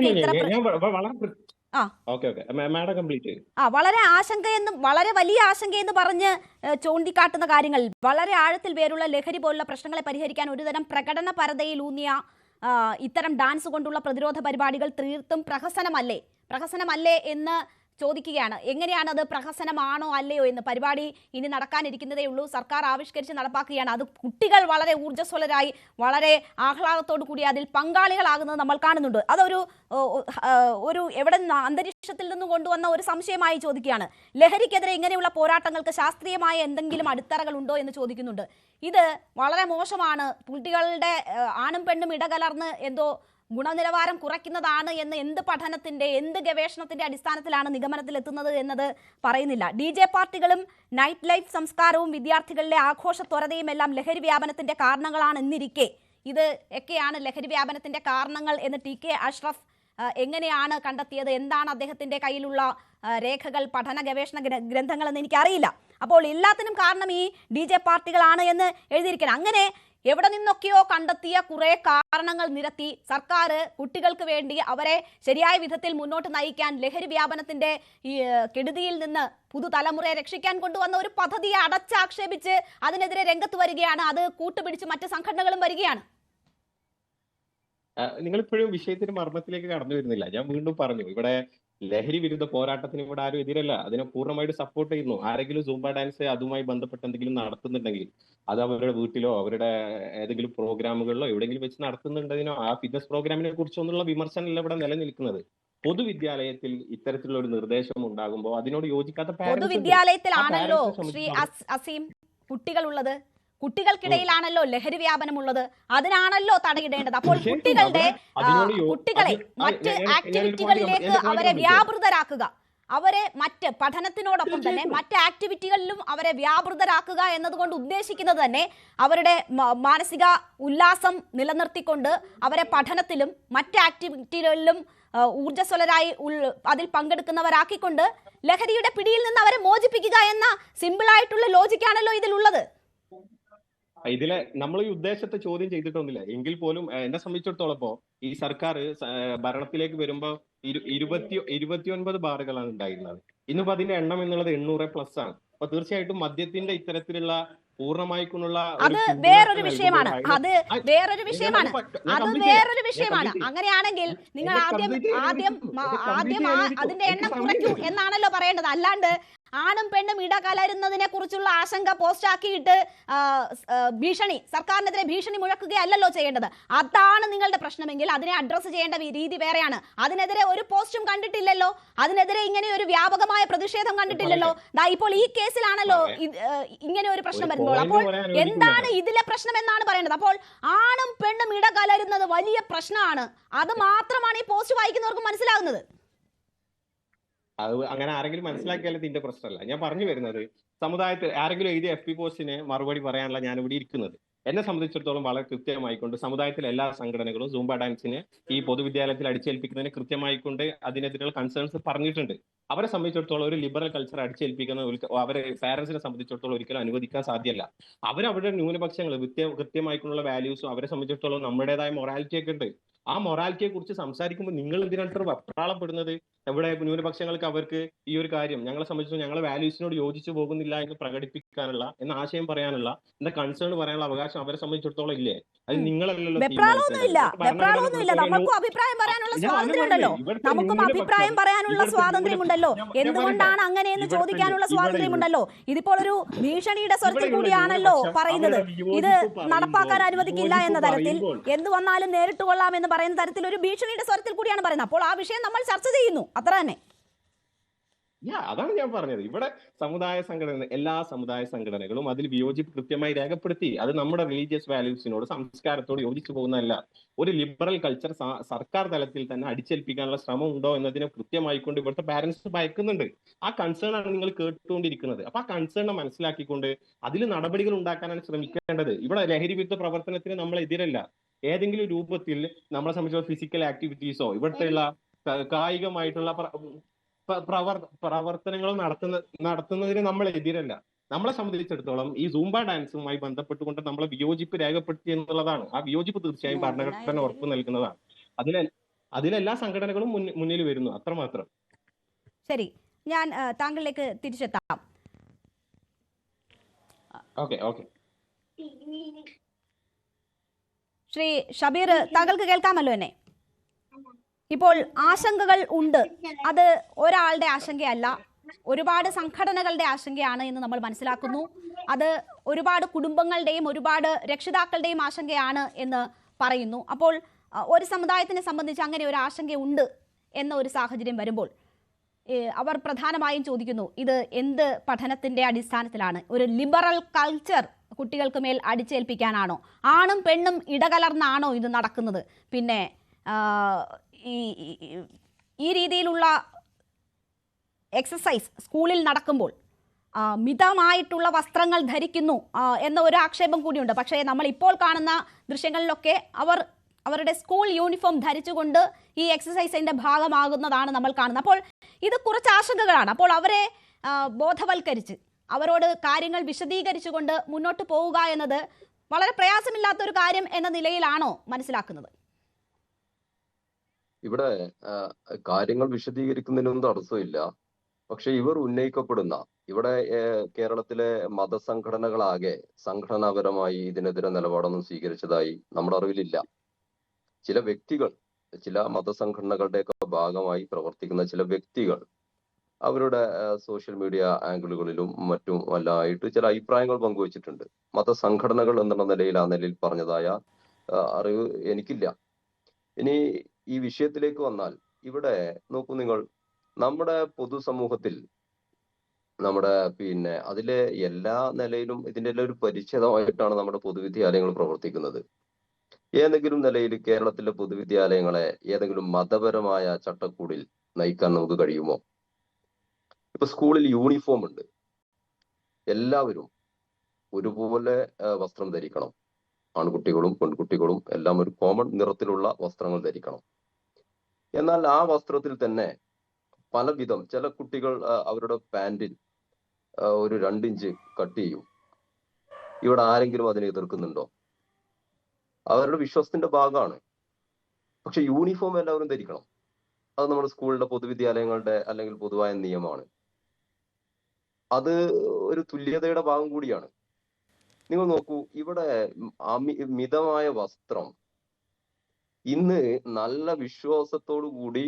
വളരെ ആശങ്കയെന്നും വളരെ വലിയ ആശങ്കയെന്ന് പറഞ്ഞ് ചൂണ്ടിക്കാട്ടുന്ന കാര്യങ്ങൾ, വളരെ ആഴത്തിൽ വേരുള്ള ലഹരി പോലുള്ള പ്രശ്നങ്ങളെ പരിഹരിക്കാൻ ഒരുതരം പ്രകടന പരതയിലൂന്നിയ ഇത്തരം ഡാൻസ് കൊണ്ടുള്ള പ്രതിരോധ പരിപാടികൾ തീർത്തും പ്രഹസനമല്ലേ എന്ന് ചോദിക്കുകയാണ്. എങ്ങനെയാണ് അത് പ്രഹസനമാണോ അല്ലയോ എന്ന്? പരിപാടി ഇനി നടക്കാനിരിക്കുന്നതേ ഉള്ളൂ, സർക്കാർ ആവിഷ്കരിച്ച് നടപ്പാക്കുകയാണ്. അത് കുട്ടികൾ വളരെ ഊർജ്ജസ്വലരായി വളരെ ആഹ്ലാദത്തോടു കൂടി അതിൽ പങ്കാളികളാകുന്നത് നമ്മൾ കാണുന്നുണ്ട്. അതൊരു എവിടെ നിന്ന് അന്തരീക്ഷത്തിൽ നിന്നും കൊണ്ടുവന്ന ഒരു സംശയമായി ചോദിക്കുകയാണ്. ലഹരിക്കെതിരെ ഇങ്ങനെയുള്ള പോരാട്ടങ്ങൾക്ക് ശാസ്ത്രീയമായ എന്തെങ്കിലും അടിത്തറകൾ ഉണ്ടോ എന്ന് ചോദിക്കുന്നുണ്ട്. ഇത് വളരെ മോശമാണ്, കുട്ടികളുടെ ആണും പെണ്ണും ഇടകലർന്ന് എന്തോ ഗുണനിലവാരം കുറയ്ക്കുന്നതാണ് എന്ന് എന്ത് പഠനത്തിന്റെ എന്ത് ഗവേഷണത്തിന്റെ അടിസ്ഥാനത്തിലാണ് നിഗമനത്തിലെത്തുന്നത് എന്നത് പറയുന്നില്ല. DJ പാർട്ടികളും നൈറ്റ് ലൈഫ് സംസ്കാരവും വിദ്യാർത്ഥികളിലെ ആഘോഷ ത്വരതയും എല്ലാം ലഹരി വ്യാപനത്തിന്റെ കാരണങ്ങളാണ് എന്നിരിക്കെ ഇത് ഒക്കെയാണ് ലഹരി വ്യാപനത്തിന്റെ കാരണങ്ങൾ എന്ന് TK അഷ്റഫ് എങ്ങനെയാണ് കണ്ടെത്തിയത്? എന്താണ് അദ്ദേഹത്തിന്റെ കയ്യിലുള്ള രേഖകൾ, പഠന ഗവേഷണ ഗ്രന്ഥങ്ങൾ എന്ന് എനിക്കറിയില്ല. അപ്പോൾ എല്ലാത്തിനും കാരണം ഈ DJ പാർട്ടികളാണ് എന്ന് എഴുതിയിരിക്കണം. അങ്ങനെ എവിടെ നിന്നൊക്കെയോ കണ്ടെത്തിയ കുറെ കാരണങ്ങൾ നിരത്തി സർക്കാർ കുട്ടികൾക്ക് വേണ്ടി അവരെ ശരിയായ വിധത്തിൽ മുന്നോട്ട് നയിക്കാൻ, ലഹരി വ്യാപനത്തിന്റെ ഈ കെടുതിയിൽ നിന്ന് പുതുതലമുറയെ രക്ഷിക്കാൻ കൊണ്ടുവന്ന ഒരു പദ്ധതിയെ നിങ്ങൾ ഇപ്പോഴും വിഷയത്തിന്റെ മർമ്മത്തിലേക്ക് കടന്നു വരുന്നില്ല. ഞാൻ വീണ്ടും പറഞ്ഞു, ഇവിടെ ലഹരി വിരുദ്ധ പോരാട്ടത്തിന് ഇവിടെ ആരും എതിരല്ല, അതിനെ പൂർണ്ണമായിട്ട് സപ്പോർട്ട് ചെയ്യുന്നു. ആരെങ്കിലും സൂംബ ഡാൻസ് അതുമായി ബന്ധപ്പെട്ട് എന്തെങ്കിലും നടത്തുന്നുണ്ടെങ്കിൽ അത് അവരുടെ വീട്ടിലോ അവരുടെ ഏതെങ്കിലും പ്രോഗ്രാമുകളിലോ എവിടെയെങ്കിലും വെച്ച് നടത്തുന്നുണ്ടെങ്കിലോ ആ ഫിറ്റ്നസ് പ്രോഗ്രാമിനെ കുറിച്ചൊന്നുള്ള വിമർശനമല്ല ഇവിടെ നിലനിൽക്കുന്നത്. പൊതുവിദ്യാലയത്തിൽ ഇത്തരത്തിലുള്ള ഒരു നിർദ്ദേശം ഉണ്ടാകുമ്പോൾ അതിനോട് യോജിക്കാത്ത പൊതുവിദ്യാലയത്തിലാണല്ലോ ശ്രീ അസീം കുട്ടികളുള്ളത്, കുട്ടികൾക്കിടയിലാണല്ലോ ലഹരി വ്യാപനമുള്ളത്, അതിനാണല്ലോ തടയിടേണ്ടത്. അപ്പോൾ കുട്ടികളെ മറ്റ് ആക്ടിവിറ്റികളിലേക്ക് അവരെ വ്യാപൃതരാക്കുക, അവരെ മറ്റ് പഠനത്തിനോടൊപ്പം തന്നെ മറ്റ് ആക്ടിവിറ്റികളിലും അവരെ വ്യാപൃതരാക്കുക എന്നതുകൊണ്ട് ഉദ്ദേശിക്കുന്നത് തന്നെ അവരുടെ മാനസിക ഉല്ലാസം നിലനിർത്തിക്കൊണ്ട് അവരെ പഠനത്തിലും മറ്റ് ആക്ടിവിറ്റികളിലും ഊർജ്ജസ്വലരായി അതിൽ പങ്കെടുക്കുന്നവരാക്കിക്കൊണ്ട് ലഹരിയുടെ പിടിയിൽ നിന്ന് അവരെ മോചിപ്പിക്കുക എന്ന സിമ്പിൾ ആയിട്ടുള്ള ലോജിക്കാണല്ലോ ഇതിലുള്ളത്. ഇതിലെ നമ്മൾ ഈ ഉദ്ദേശത്തെ ചോദ്യം ചെയ്തിട്ടൊന്നുമില്ല എങ്കിൽ പോലും എന്നെ സംബന്ധിച്ചിടത്തോളം ഇപ്പോ ഈ സർക്കാർ ഭരണത്തിലേക്ക് വരുമ്പോ 29 ബാറുകളാണ് ഉണ്ടായിരുന്നത്. ഇന്നിപ്പോ അതിന്റെ എണ്ണം എന്നുള്ളത് 800+ ആണ്. അപ്പൊ തീർച്ചയായിട്ടും മദ്യത്തിന്റെ ഇത്തരത്തിലുള്ള പൂർണ്ണമായിക്കൊണ്ടുള്ള അത് വേറൊരു വിഷയമാണ്, അത് വേറൊരു വിഷയമാണ്, അത് വേറൊരു വിഷയമാണ്. അങ്ങനെയാണെങ്കിൽ നിങ്ങൾ ആദ്യം അതിന്റെ എണ്ണം കുറയ്ക്കൂ എന്നാണല്ലോ പറയേണ്ടത്. അല്ലാണ്ട് ആണും പെണ്ണും ഇടകലരുന്നതിനെ കുറിച്ചുള്ള ആശങ്ക പോസ്റ്റ് ആക്കിയിട്ട് ഭീഷണി, സർക്കാരിനെതിരെ ഭീഷണി മുഴക്കുകയല്ലല്ലോ ചെയ്യേണ്ടത്. അതാണ് നിങ്ങളുടെ പ്രശ്നമെങ്കിൽ അതിനെ അഡ്രസ്സ് ചെയ്യേണ്ട രീതി വേറെയാണ്. അതിനെതിരെ ഒരു പോസ്റ്റും കണ്ടിട്ടില്ലല്ലോ, അതിനെതിരെ ഇങ്ങനെ ഒരു വ്യാപകമായ പ്രതിഷേധം കണ്ടിട്ടില്ലല്ലോ. ഇപ്പോൾ ഈ കേസിലാണല്ലോ ഇങ്ങനെ ഒരു പ്രശ്നം വരുമ്പോൾ അപ്പോൾ എന്താണ് ഇതിലെ പ്രശ്നം എന്നാണ് പറയുന്നത്. അപ്പോൾ ആണും പെണ്ണും ഇടകലരുന്നത് വലിയ പ്രശ്നമാണ്, അത് മാത്രമാണ് ഈ പോസ്റ്റ് വായിക്കുന്നവർക്ക് മനസ്സിലാകുന്നത്. അത് അങ്ങനെ ആരെങ്കിലും മനസ്സിലാക്കിയാലും ഇതിന്റെ പ്രശ്നമല്ല. ഞാൻ പറഞ്ഞു വരുന്നത്, സമുദായത്തിൽ ആരെങ്കിലും എഴുതിയ FB പോസ്റ്റിന് മറുപടി പറയാനുള്ള ഞാൻ ഇവിടെ ഇരിക്കുന്നത്. എന്നെ സംബന്ധിച്ചിടത്തോളം വളരെ കൃത്യമായിക്കൊണ്ട് സമുദായത്തിലെ എല്ലാ സംഘടനകളും സൂംബ ഡാൻസിനെ ഈ പൊതുവിദ്യാലയത്തിൽ അടിച്ചേൽപ്പിക്കുന്നതിന് കൃത്യമായിക്കൊണ്ട് അതിനെതിരെയുള്ള കൺസേൺസ് പറഞ്ഞിട്ടുണ്ട്. അവരെ സംബന്ധിച്ചിടത്തോളം ഒരു ലിബറൽ കൾച്ചർ അടിച്ചേൽപ്പിക്കുന്ന അവരെ പാരന്റ്സിനെ സംബന്ധിച്ചിടത്തോളം ഒരിക്കലും അനുവദിക്കാൻ സാധ്യമല്ല. അവരവരുടെ ന്യൂനപക്ഷങ്ങൾ കൃത്യമായിട്ടുള്ള വാല്യൂസും അവരെ സംബന്ധിച്ചിടത്തോളം നമ്മുടേതായ മൊറാലിറ്റി ഒക്കെ ഉണ്ട്. ആ മൊറാലിറ്റിയെ കുറിച്ച് സംസാരിക്കുമ്പോൾ നിങ്ങൾ എന്തിനാണ് വെപ്രാളപ്പെടുന്നത്? ഇവിടെ ന്യൂനപക്ഷങ്ങൾക്ക് അവർക്ക് ഈ ഒരു കാര്യം ഞങ്ങളെ സംബന്ധിച്ച് ഞങ്ങളെ വാല്യൂസിനോട് യോജിച്ചു പോകുന്നില്ല എന്ന് പ്രകടിപ്പിക്കാനുള്ള, എന്ന ആശയം പറയാനുള്ള, എന്ന കൺസേൺ പറയാനുള്ള അവകാശം അവരെ സംബന്ധിച്ചിടത്തോളം ഇല്ലേ? അത് നിങ്ങളല്ലല്ലോ. നമുക്കും അഭിപ്രായം പറയാനുള്ള സ്വാതന്ത്ര്യമുണ്ടല്ലോ, നമുക്കും അഭിപ്രായം പറയാനുള്ള സ്വാതന്ത്ര്യമുണ്ടല്ലോ. എന്തുകൊണ്ടാണ് അങ്ങനെയെന്ന് ചോദിക്കാനുള്ള സ്വാതന്ത്ര്യമുണ്ടല്ലോ. ഇതിപ്പോൾ ഒരു ഭീഷണിയുടെ സ്വരത്തിൽ കൂടിയാണല്ലോ പറയുന്നത്. ഇത് നടപ്പാക്കാൻ അനുവദിക്കില്ല എന്ന തരത്തിൽ, എന്ത് വന്നാലും നേരിട്ട് കൊള്ളാമെന്ന് പറയുന്ന തരത്തിൽ ഒരു ഭീഷണിയുടെ സ്വരത്തിൽ കൂടിയാണ് പറയുന്നത്. അപ്പോൾ ആ വിഷയം നമ്മൾ ചർച്ച ചെയ്യുന്നു, അത്ര തന്നെ. അതാണ് ഞാൻ പറഞ്ഞത്. ഇവിടെ എല്ലാ സമുദായ സംഘടനകളും അതിൽ വിയോജിപ്പ് കൃത്യമായി രേഖപ്പെടുത്തി. അത് നമ്മുടെ റിലീജിയസ് വാല്യൂസിനോട് സംസ്കാരത്തോട് യോജിച്ചു പോകുന്നതല്ല. ഒരു ലിബറൽ കൾച്ചർ സർക്കാർ തലത്തിൽ തന്നെ അടിച്ചേൽപ്പിക്കാനുള്ള ശ്രമം ഉണ്ടോ എന്നതിനെ കൃത്യമായിക്കൊണ്ട് ഇവിടുത്തെ പാരന്റ്സ് ഭയക്കുന്നുണ്ട്. ആ കൺസേൺ ആണ് നിങ്ങൾ കേട്ടുകൊണ്ടിരിക്കുന്നത്. അപ്പൊ ആ കൺസേണിനെ മനസ്സിലാക്കിക്കൊണ്ട് അതിൽ നടപടികൾ ഉണ്ടാക്കാനാണ് ശ്രമിക്കേണ്ടത്. ഇവിടെ ലഹരി വിരുദ്ധ പ്രവർത്തനത്തിന് നമ്മൾ എതിരല്ല. ഏതെങ്കിലും രൂപത്തിൽ നമ്മളെ സംബന്ധിച്ചുള്ള ഫിസിക്കൽ ആക്ടിവിറ്റീസോ ഇവിടുത്തെയുള്ള കായികമായിട്ടുള്ള പ്രവർത്തനങ്ങളും നടത്തുന്നതിന് നമ്മൾ എതിരല്ല. നമ്മളെ സംബന്ധിച്ചിടത്തോളം ഈ സൂംബ ഡാൻസുമായി ബന്ധപ്പെട്ടുകൊണ്ട് നമ്മളെ വിയോജിപ്പ് രേഖപ്പെടുത്തി എന്നുള്ളതാണ്. ആ വിയോജിപ്പ് തീർച്ചയായും ഭരണഘടന ഉറപ്പ് നൽകുന്നതാണ്. അതിലെല്ലാ സംഘടനകളും മുന്നിൽ വരുന്നു, അത്രമാത്രം. ശരി, ഞാൻ താങ്കളിലേക്ക് തിരിച്ചെത്താം. ഓക്കെ ശ്രീ ഷബീർ, താങ്കൾക്ക് കേൾക്കാമല്ലോ എന്നെ? ഇപ്പോൾ ആശങ്കകൾ ഉണ്ട്, അത് ഒരാളുടെ ആശങ്കയല്ല, ഒരുപാട് സംഘടനകളുടെ ആശങ്കയാണ് എന്ന് നമ്മൾ മനസ്സിലാക്കുന്നു. അത് ഒരുപാട് കുടുംബങ്ങളുടെയും ഒരുപാട് രക്ഷിതാക്കളുടെയും ആശങ്കയാണ് എന്ന് പറയുന്നു. അപ്പോൾ ഒരു സമുദായത്തിനെ സംബന്ധിച്ച് അങ്ങനെ ഒരു ആശങ്കയുണ്ട് എന്ന ഒരു സാഹചര്യം വരുമ്പോൾ അവർ പ്രധാനമായും ചോദിക്കുന്നു, ഇത് എന്ത് പഠനത്തിന്റെ അടിസ്ഥാനത്തിലാണ്? ഒരു ലിബറൽ കൾച്ചർ കുട്ടികൾക്ക് മേൽ അടിച്ചേൽപ്പിക്കാനാണോ? ആണും പെണ്ണും ഇടകലർന്നാണോ ഇത് നടക്കുന്നത്? പിന്നെ ഈ രീതിയിലുള്ള എക്സസൈസ് സ്കൂളിൽ നടക്കുമ്പോൾ മിതമായിട്ടുള്ള വസ്ത്രങ്ങൾ ധരിക്കുന്നു എന്ന ഒരു ആക്ഷേപം കൂടിയുണ്ട്. പക്ഷേ നമ്മൾ ഇപ്പോൾ കാണുന്ന ദൃശ്യങ്ങളിലൊക്കെ അവരുടെ സ്കൂൾ യൂണിഫോം ധരിച്ചുകൊണ്ട് ഈ എക്സസൈസിന്റെ ഭാഗമാകുന്നതാണ് നമ്മൾ കാണുന്നത്. അപ്പോൾ ഇത് കുറച്ച് ആശങ്കകളാണ്. അപ്പോൾ അവരെ ബോധവൽക്കരിച്ച് അവരോട് കാര്യങ്ങൾ വിശദീകരിച്ചുകൊണ്ട് മുന്നോട്ട് പോവുക എന്നത് വളരെ പ്രയാസമില്ലാത്ത ഒരു കാര്യം എന്ന നിലയിലാണോ മനസ്സിലാക്കുന്നത്? ഇവിടെ കാര്യങ്ങൾ വിശദീകരിക്കുന്നതിനൊന്നും തടസ്സമില്ല. പക്ഷെ ഇവർ ഉന്നയിക്കപ്പെടുന്ന ഇവിടെ കേരളത്തിലെ മതസംഘടനകളാകെ സംഘടനാപരമായി ഇതിനെതിരെ നിലപാടൊന്നും സ്വീകരിച്ചതായി നമ്മുടെ അറിവിലില്ല. ചില വ്യക്തികൾ, ചില മതസംഘടനകളുടെയൊക്കെ ഭാഗമായി പ്രവർത്തിക്കുന്ന ചില വ്യക്തികൾ അവരുടെ സോഷ്യൽ മീഡിയ ആംഗിളുകളിലും മറ്റും എല്ലായിട്ട് ചില അഭിപ്രായങ്ങൾ പങ്കുവച്ചിട്ടുണ്ട്. മതസംഘടനകൾ എന്നുള്ള നിലയിൽ ആ നിലയിൽ പറഞ്ഞതായ അറിവ് എനിക്കില്ല. ഇനി ഈ വിഷയത്തിലേക്ക് വന്നാൽ, ഇവിടെ നോക്കൂ നിങ്ങൾ, നമ്മുടെ പൊതുസമൂഹത്തിൽ നമ്മുടെ അതിലെ എല്ലാ നിലയിലും ഇതിന്റെ എല്ലാം ഒരു പരിച്ഛേദമായിട്ടാണ് നമ്മുടെ പൊതുവിദ്യാലയങ്ങൾ പ്രവർത്തിക്കുന്നത്. ഏതെങ്കിലും നിലയിൽ കേരളത്തിലെ പൊതുവിദ്യാലയങ്ങളെ ഏതെങ്കിലും മതപരമായ ചട്ടക്കൂടിൽ നയിക്കാൻ നമുക്ക് കഴിയുമോ? ഇപ്പൊ സ്കൂളിൽ യൂണിഫോം ഉണ്ട്, എല്ലാവരും ഒരുപോലെ വസ്ത്രം ധരിക്കണം. ആൺകുട്ടികളും പെൺകുട്ടികളും എല്ലാം ഒരു കോമൺ നിറത്തിലുള്ള വസ്ത്രങ്ങൾ ധരിക്കണം. എന്നാൽ ആ വസ്ത്രത്തിൽ തന്നെ പലവിധം, ചില കുട്ടികൾ അവരുടെ പാന്റിൽ ഒരു 2 ഇഞ്ച് കട്ട് ചെയ്യും. ഇവിടെ ആരെങ്കിലും അതിനെ എതിർക്കുന്നുണ്ടോ? അവരുടെ വിശ്വാസത്തിന്റെ ഭാഗമാണ്. പക്ഷെ യൂണിഫോം എല്ലാവരും ധരിക്കണം. അത് നമ്മുടെ സ്കൂളിലെ പൊതുവിദ്യാലയങ്ങളുടെ അല്ലെങ്കിൽ പൊതുവായ നിയമമാണ്. അത് ഒരു തുല്യതയുടെ ഭാഗം കൂടിയാണ്. നിങ്ങൾ നോക്കൂ, ഇവിടെ മിതമായ വസ്ത്രം ഇന്ന് നല്ല വിശ്വാസത്തോടു കൂടി,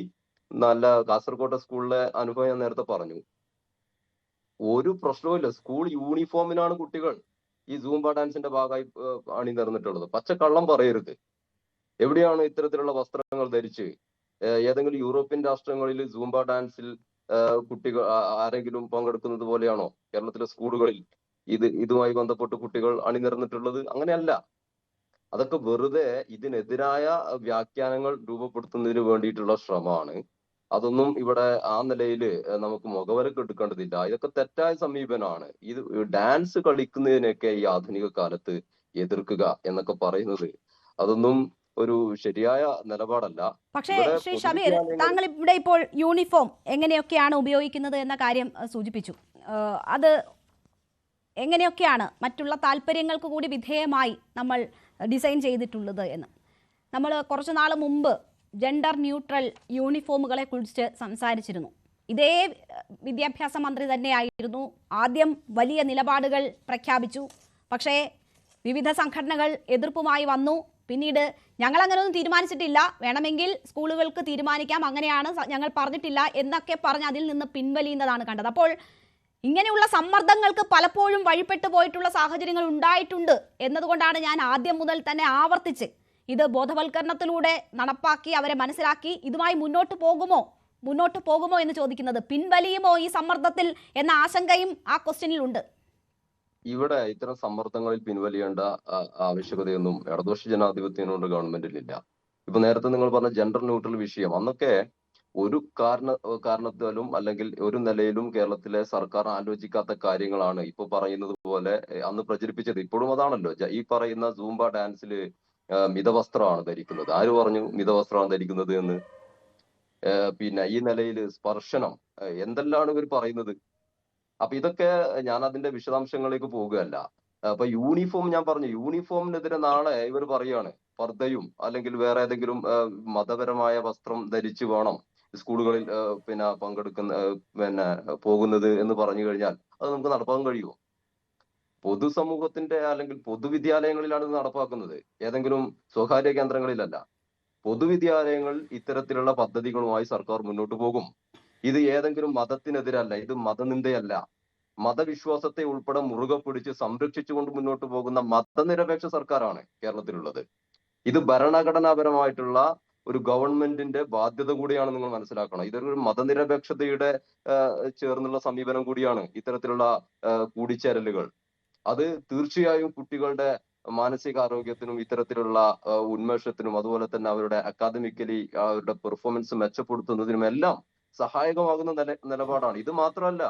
നല്ല കാസർകോട്ടെ സ്കൂളിലെ അനുഭവം ഞാൻ നേരത്തെ പറഞ്ഞു, ഒരു പ്രശ്നവുമില്ല. സ്കൂൾ യൂണിഫോമിനാണ് കുട്ടികൾ ഈ സൂംബ ഡാൻസിന്റെ ഭാഗമായി അണിനിരന്നിട്ടുള്ളത്. പച്ചക്കള്ളം പറയരുത്. എവിടെയാണ് ഇത്തരത്തിലുള്ള വസ്ത്രങ്ങൾ ധരിച്ച് ഏതെങ്കിലും യൂറോപ്യൻ രാഷ്ട്രങ്ങളിൽ സൂംബ ഡാൻസിൽ കുട്ടികൾ ആരെങ്കിലും പങ്കെടുക്കുന്നത് പോലെയാണോ കേരളത്തിലെ സ്കൂളുകളിൽ ഇതുമായി ബന്ധപ്പെട്ട് കുട്ടികൾ അണിനിരന്നിട്ടുള്ളത്? അങ്ങനെയല്ല. അതൊക്കെ വെറുതെ ഇതിനെതിരായ വ്യാഖ്യാനങ്ങൾ രൂപപ്പെടുത്തുന്നതിന് വേണ്ടിയിട്ടുള്ള ശ്രമമാണ്. അതൊന്നും ഇവിടെ ആ നിലയിൽ നമുക്ക് മുഖവരക്ക് എടുക്കേണ്ടതില്ല. ഇതൊക്കെ തെറ്റായ സമീപനമാണ്. ഇത് ഡാൻസ് കളിക്കുന്നതിനൊക്കെ ഈ ആധുനിക കാലത്ത് എതിർക്കുക എന്നൊക്കെ പറയുന്നത് അതൊന്നും ഒരു ശരിയായ നിലപാടല്ല. പക്ഷേ ശ്രീ ഷബീർ, താങ്കൾ ഇവിടെ ഇപ്പോൾ യൂണിഫോം എങ്ങനെയൊക്കെയാണ് ഉപയോഗിക്കുന്നത് എന്ന കാര്യം സൂചിപ്പിച്ചു. അത് എങ്ങനെയൊക്കെയാണ് മറ്റുള്ള താല്പര്യങ്ങൾക്ക് കൂടി വിധേയമായി നമ്മൾ ഡിസൈൻ ചെയ്തിട്ടുള്ളത് എന്ന്. നമ്മൾ കുറച്ച് നാൾ മുമ്പ് ജെൻഡർ ന്യൂട്രൽ യൂണിഫോമുകളെ കുറിച്ച് സംസാരിച്ചിരുന്നു. ഇതേ വിദ്യാഭ്യാസ മന്ത്രി തന്നെയായിരുന്നു ആദ്യം വലിയ നിലപാടുകൾ പ്രഖ്യാപിച്ചു. പക്ഷേ വിവിധ സംഘടനകൾ എതിർപ്പുമായി വന്നു. പിന്നീട് ഞങ്ങൾ അങ്ങനെയൊന്നും തീരുമാനിച്ചിട്ടില്ല, വേണമെങ്കിൽ സ്കൂളുകൾക്ക് തീരുമാനിക്കാം, അങ്ങനെയാണ് ഞങ്ങൾ പറഞ്ഞിട്ടില്ല എന്നൊക്കെ പറഞ്ഞ് അതിൽ നിന്ന് പിൻവലിയുന്നതാണ് കണ്ടത്. അപ്പോൾ ഇങ്ങനെയുള്ള സമ്മർദ്ദങ്ങൾക്ക് പലപ്പോഴും വഴിപ്പെട്ടു പോയിട്ടുള്ള സാഹചര്യങ്ങൾ ഉണ്ടായിട്ടുണ്ട് എന്നതുകൊണ്ടാണ് ഞാൻ ആദ്യം മുതൽ തന്നെ ആവർത്തിച്ച് ഇത് ബോധവൽക്കരണത്തിലൂടെ നടപ്പാക്കി അവരെ മനസ്സിലാക്കി ഇതുമായി മുന്നോട്ട് പോകുമോ എന്ന് ചോദിക്കുന്നത്. പിൻവലിയുമോ ഈ സമ്മർദ്ദത്തിൽ എന്ന ആശങ്കയും ആ ക്വസ്റ്റ്യനിൽ ഉണ്ട്. ഇവിടെ ഇത്തരം സമ്മർദ്ദങ്ങളിൽ പിൻവലിയേണ്ട ആവശ്യകതയൊന്നും ഇടതുപക്ഷ ജനാധിപത്യത്തിനോട് ഗവൺമെന്റിലില്ല. ഇപ്പൊ നേരത്തെ നിങ്ങൾ പറഞ്ഞ ജെൻഡർ ന്യൂട്രൽ വിഷയം, അന്നൊക്കെ ഒരു കാരണത്താലും അല്ലെങ്കിൽ ഒരു നിലയിലും കേരളത്തിലെ സർക്കാർ ആലോചിക്കാത്ത കാര്യങ്ങളാണ് ഇപ്പൊ പറയുന്നത് പോലെ അന്ന് പ്രചരിപ്പിച്ചത്. ഇപ്പോഴും അതാണല്ലോ. ഈ പറയുന്ന സൂംബ ഡാൻസില് മിതവസ്ത്രമാണ് ധരിക്കുന്നത്. ആര് പറഞ്ഞു മിതവസ്ത്രമാണ് ധരിക്കുന്നത് എന്ന്? ഈ നിലയിൽ സ്പർശനം എന്തെല്ലാണ് ഇവർ പറയുന്നത്? അപ്പൊ ഇതൊക്കെ ഞാൻ അതിന്റെ വിശദാംശങ്ങളിലേക്ക് പോകുകയല്ല. അപ്പൊ യൂണിഫോം ഞാൻ പറഞ്ഞു, യൂണിഫോമിനെതിരെ നാളെ ഇവർ പറയാണ് പർദ്ദയും അല്ലെങ്കിൽ വേറെ ഏതെങ്കിലും മതപരമായ വസ്ത്രം ധരിച്ചു വേണം സ്കൂളുകളിൽ പോകുന്നത് എന്ന് പറഞ്ഞു കഴിഞ്ഞാൽ അത് നമുക്ക് നടപ്പാക്കാൻ കഴിയുമോ? പൊതുസമൂഹത്തിന്റെ അല്ലെങ്കിൽ പൊതുവിദ്യാലയങ്ങളിലാണ് ഇത് നടപ്പാക്കുന്നത്, ഏതെങ്കിലും സ്വകാര്യ കേന്ദ്രങ്ങളിലല്ല. പൊതുവിദ്യാലയങ്ങൾ ഇത്തരത്തിലുള്ള പദ്ധതികളുമായി സർക്കാർ മുന്നോട്ട് പോകും. ഇത് ഏതെങ്കിലും മതത്തിനെതിരല്ല, ഇത് മതനിന്ദയല്ല. മതവിശ്വാസത്തെ ഉൾപ്പെടെ മുറുകെ പിടിച്ച് സംരക്ഷിച്ചുകൊണ്ട് മുന്നോട്ട് പോകുന്ന മതനിരപേക്ഷ സർക്കാരാണ് കേരളത്തിലുള്ളത്. ഇത് ഭരണഘടനാപരമായിട്ടുള്ള ഒരു ഗവൺമെന്റിന്റെ ബാധ്യത കൂടിയാണ് നിങ്ങൾ മനസ്സിലാക്കണം. ഇതൊരു മതനിരപേക്ഷതയുടെ ചേർന്നുള്ള സമീപനം കൂടിയാണ് ഇത്തരത്തിലുള്ള കൂടിച്ചേരലുകൾ. അത് തീർച്ചയായും കുട്ടികളുടെ മാനസികാരോഗ്യത്തിനും ഇത്തരത്തിലുള്ള ഉന്മേഷത്തിനും അതുപോലെ തന്നെ അവരുടെ അക്കാദമിക്കലി അവരുടെ പെർഫോമൻസ് മെച്ചപ്പെടുത്തുന്നതിനും എല്ലാം സഹായകമാകുന്ന നിലപാടാണ്. ഇത് മാത്രമല്ല,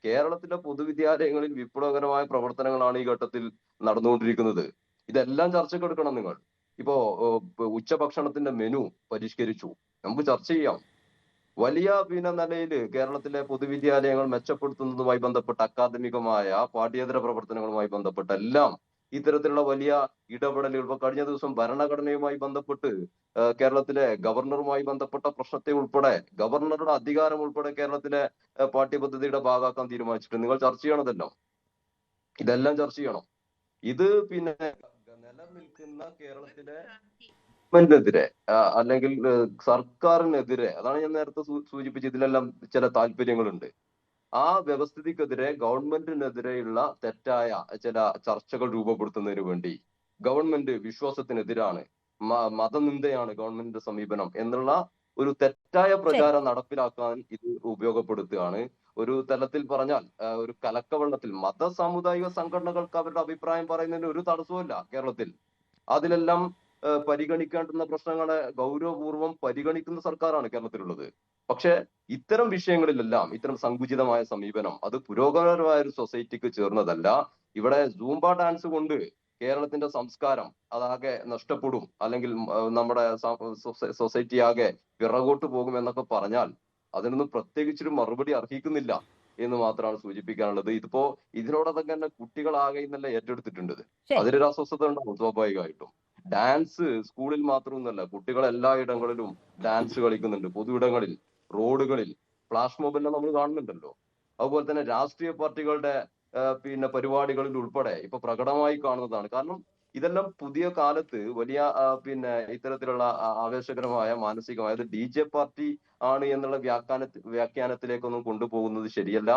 കേരളത്തിലെ പൊതുവിദ്യാലയങ്ങളിൽ വിപ്ലവകരമായ പ്രവർത്തനങ്ങളാണ് ഈ ഘട്ടത്തിൽ നടന്നുകൊണ്ടിരിക്കുന്നത്. ഇതെല്ലാം ചർച്ചയ്ക്കെടുക്കണം നിങ്ങൾ. ഇപ്പോ ഉച്ചഭക്ഷണത്തിന്റെ മെനു പരിഷ്കരിച്ചു, നമുക്ക് ചർച്ച ചെയ്യാം. വലിയ നിലയിൽ കേരളത്തിലെ പൊതുവിദ്യാലയങ്ങൾ മെച്ചപ്പെടുത്തുന്നതുമായി ബന്ധപ്പെട്ട അക്കാദമികമായ പാഠ്യേതര പ്രവർത്തനങ്ങളുമായി ബന്ധപ്പെട്ട എല്ലാം ഇത്തരത്തിലുള്ള വലിയ ഇടപെടലുകൾ. ഇപ്പൊ കഴിഞ്ഞ ദിവസം ഭരണഘടനയുമായി ബന്ധപ്പെട്ട് കേരളത്തിലെ ഗവർണറുമായി ബന്ധപ്പെട്ട പ്രശ്നത്തെ ഉൾപ്പെടെ ഗവർണറുടെ അധികാരം ഉൾപ്പെടെ കേരളത്തിലെ പാഠ്യപദ്ധതിയുടെ ഭാഗമാക്കാൻ തീരുമാനിച്ചിട്ട് നിങ്ങൾ ചർച്ച ചെയ്യണതല്ലോ. ഇതെല്ലാം ചർച്ച ചെയ്യണം. ഇത് നിലനിൽക്കുന്ന കേരളത്തിലെ ഗവൺമെന്റിനെതിരെ അല്ലെങ്കിൽ സർക്കാരിനെതിരെ, അതാണ് ഞാൻ നേരത്തെ സൂചിപ്പിച്ചത്, ഇതിലെല്ലാം ചില താല്പര്യങ്ങളുണ്ട്. ആ വ്യവസ്ഥിതിക്കെതിരെ ഗവൺമെന്റിനെതിരെയുള്ള തെറ്റായ ചില ചർച്ചകൾ രൂപപ്പെടുത്തുന്നതിന് വേണ്ടി ഗവൺമെന്റ് വിശ്വാസത്തിനെതിരാണ്, മതനിന്ദയാണ് ഗവൺമെന്റിന്റെ സമീപനം എന്നുള്ള ഒരു തെറ്റായ പ്രചാരം നടപ്പിലാക്കാൻ ഇത് ഉപയോഗപ്പെടുത്തുകയാണ്. ഒരു തലത്തിൽ പറഞ്ഞാൽ ഒരു കലക്കവെള്ളത്തിൽ മത സാമുദായിക സംഘടനകൾക്ക് അവരുടെ അഭിപ്രായം പറയുന്നതിന് ഒരു തടസ്സവുമില്ല കേരളത്തിൽ. അതിലെല്ലാം പരിഗണിക്കേണ്ടുന്ന പ്രശ്നങ്ങളെ ഗൗരവപൂർവ്വം പരിഗണിക്കുന്ന സർക്കാരാണ് കേരളത്തിലുള്ളത്. പക്ഷെ ഇത്തരം വിഷയങ്ങളിലെല്ലാം ഇത്തരം സങ്കുചിതമായ സമീപനം അത് പുരോഗമനപരമായ ഒരു സൊസൈറ്റിക്ക് ചേർന്നതല്ല. ഇവിടെ സൂംബ ഡാൻസ് കൊണ്ട് കേരളത്തിന്റെ സംസ്കാരം അതാകെ നഷ്ടപ്പെടും, അല്ലെങ്കിൽ നമ്മുടെ സൊസൈറ്റി ആകെ പിറകോട്ട് പോകും എന്നൊക്കെ പറഞ്ഞാൽ അതിനൊന്നും പ്രത്യേകിച്ചൊരു മറുപടി അർഹിക്കുന്നില്ല എന്ന് മാത്രമാണ് സൂചിപ്പിക്കാനുള്ളത്. ഇതിപ്പോ ഇതിനോടൊക്കെ തന്നെ കുട്ടികളാകെ ഇന്നലെ ഏറ്റെടുത്തിട്ടുണ്ട്. അതിലൊരു അസ്വസ്ഥത ഉണ്ടാവും സ്വാഭാവികമായിട്ടും. ഡാൻസ് സ്കൂളിൽ മാത്രമൊന്നുമല്ല, കുട്ടികൾ എല്ലായിടങ്ങളിലും ഡാൻസ് കളിക്കുന്നുണ്ട്. പൊതുയിടങ്ങളിൽ, റോഡുകളിൽ, ഫ്ലാഷ് മോബെല്ലാം നമ്മൾ കാണുന്നുണ്ടല്ലോ. അതുപോലെ തന്നെ രാഷ്ട്രീയ പാർട്ടികളുടെ പരിപാടികളിൽ ഉൾപ്പെടെ ഇപ്പൊ പ്രകടമായി കാണുന്നതാണ്. കാരണം ഇതെല്ലാം പുതിയ കാലത്ത് വലിയ ഇത്തരത്തിലുള്ള ആവേശകരമായ മാനസികമായ DJ പാർട്ടി ആണ് എന്നുള്ള വ്യാഖ്യാനത്തിലേക്കൊന്നും കൊണ്ടുപോകുന്നത് ശരിയല്ല.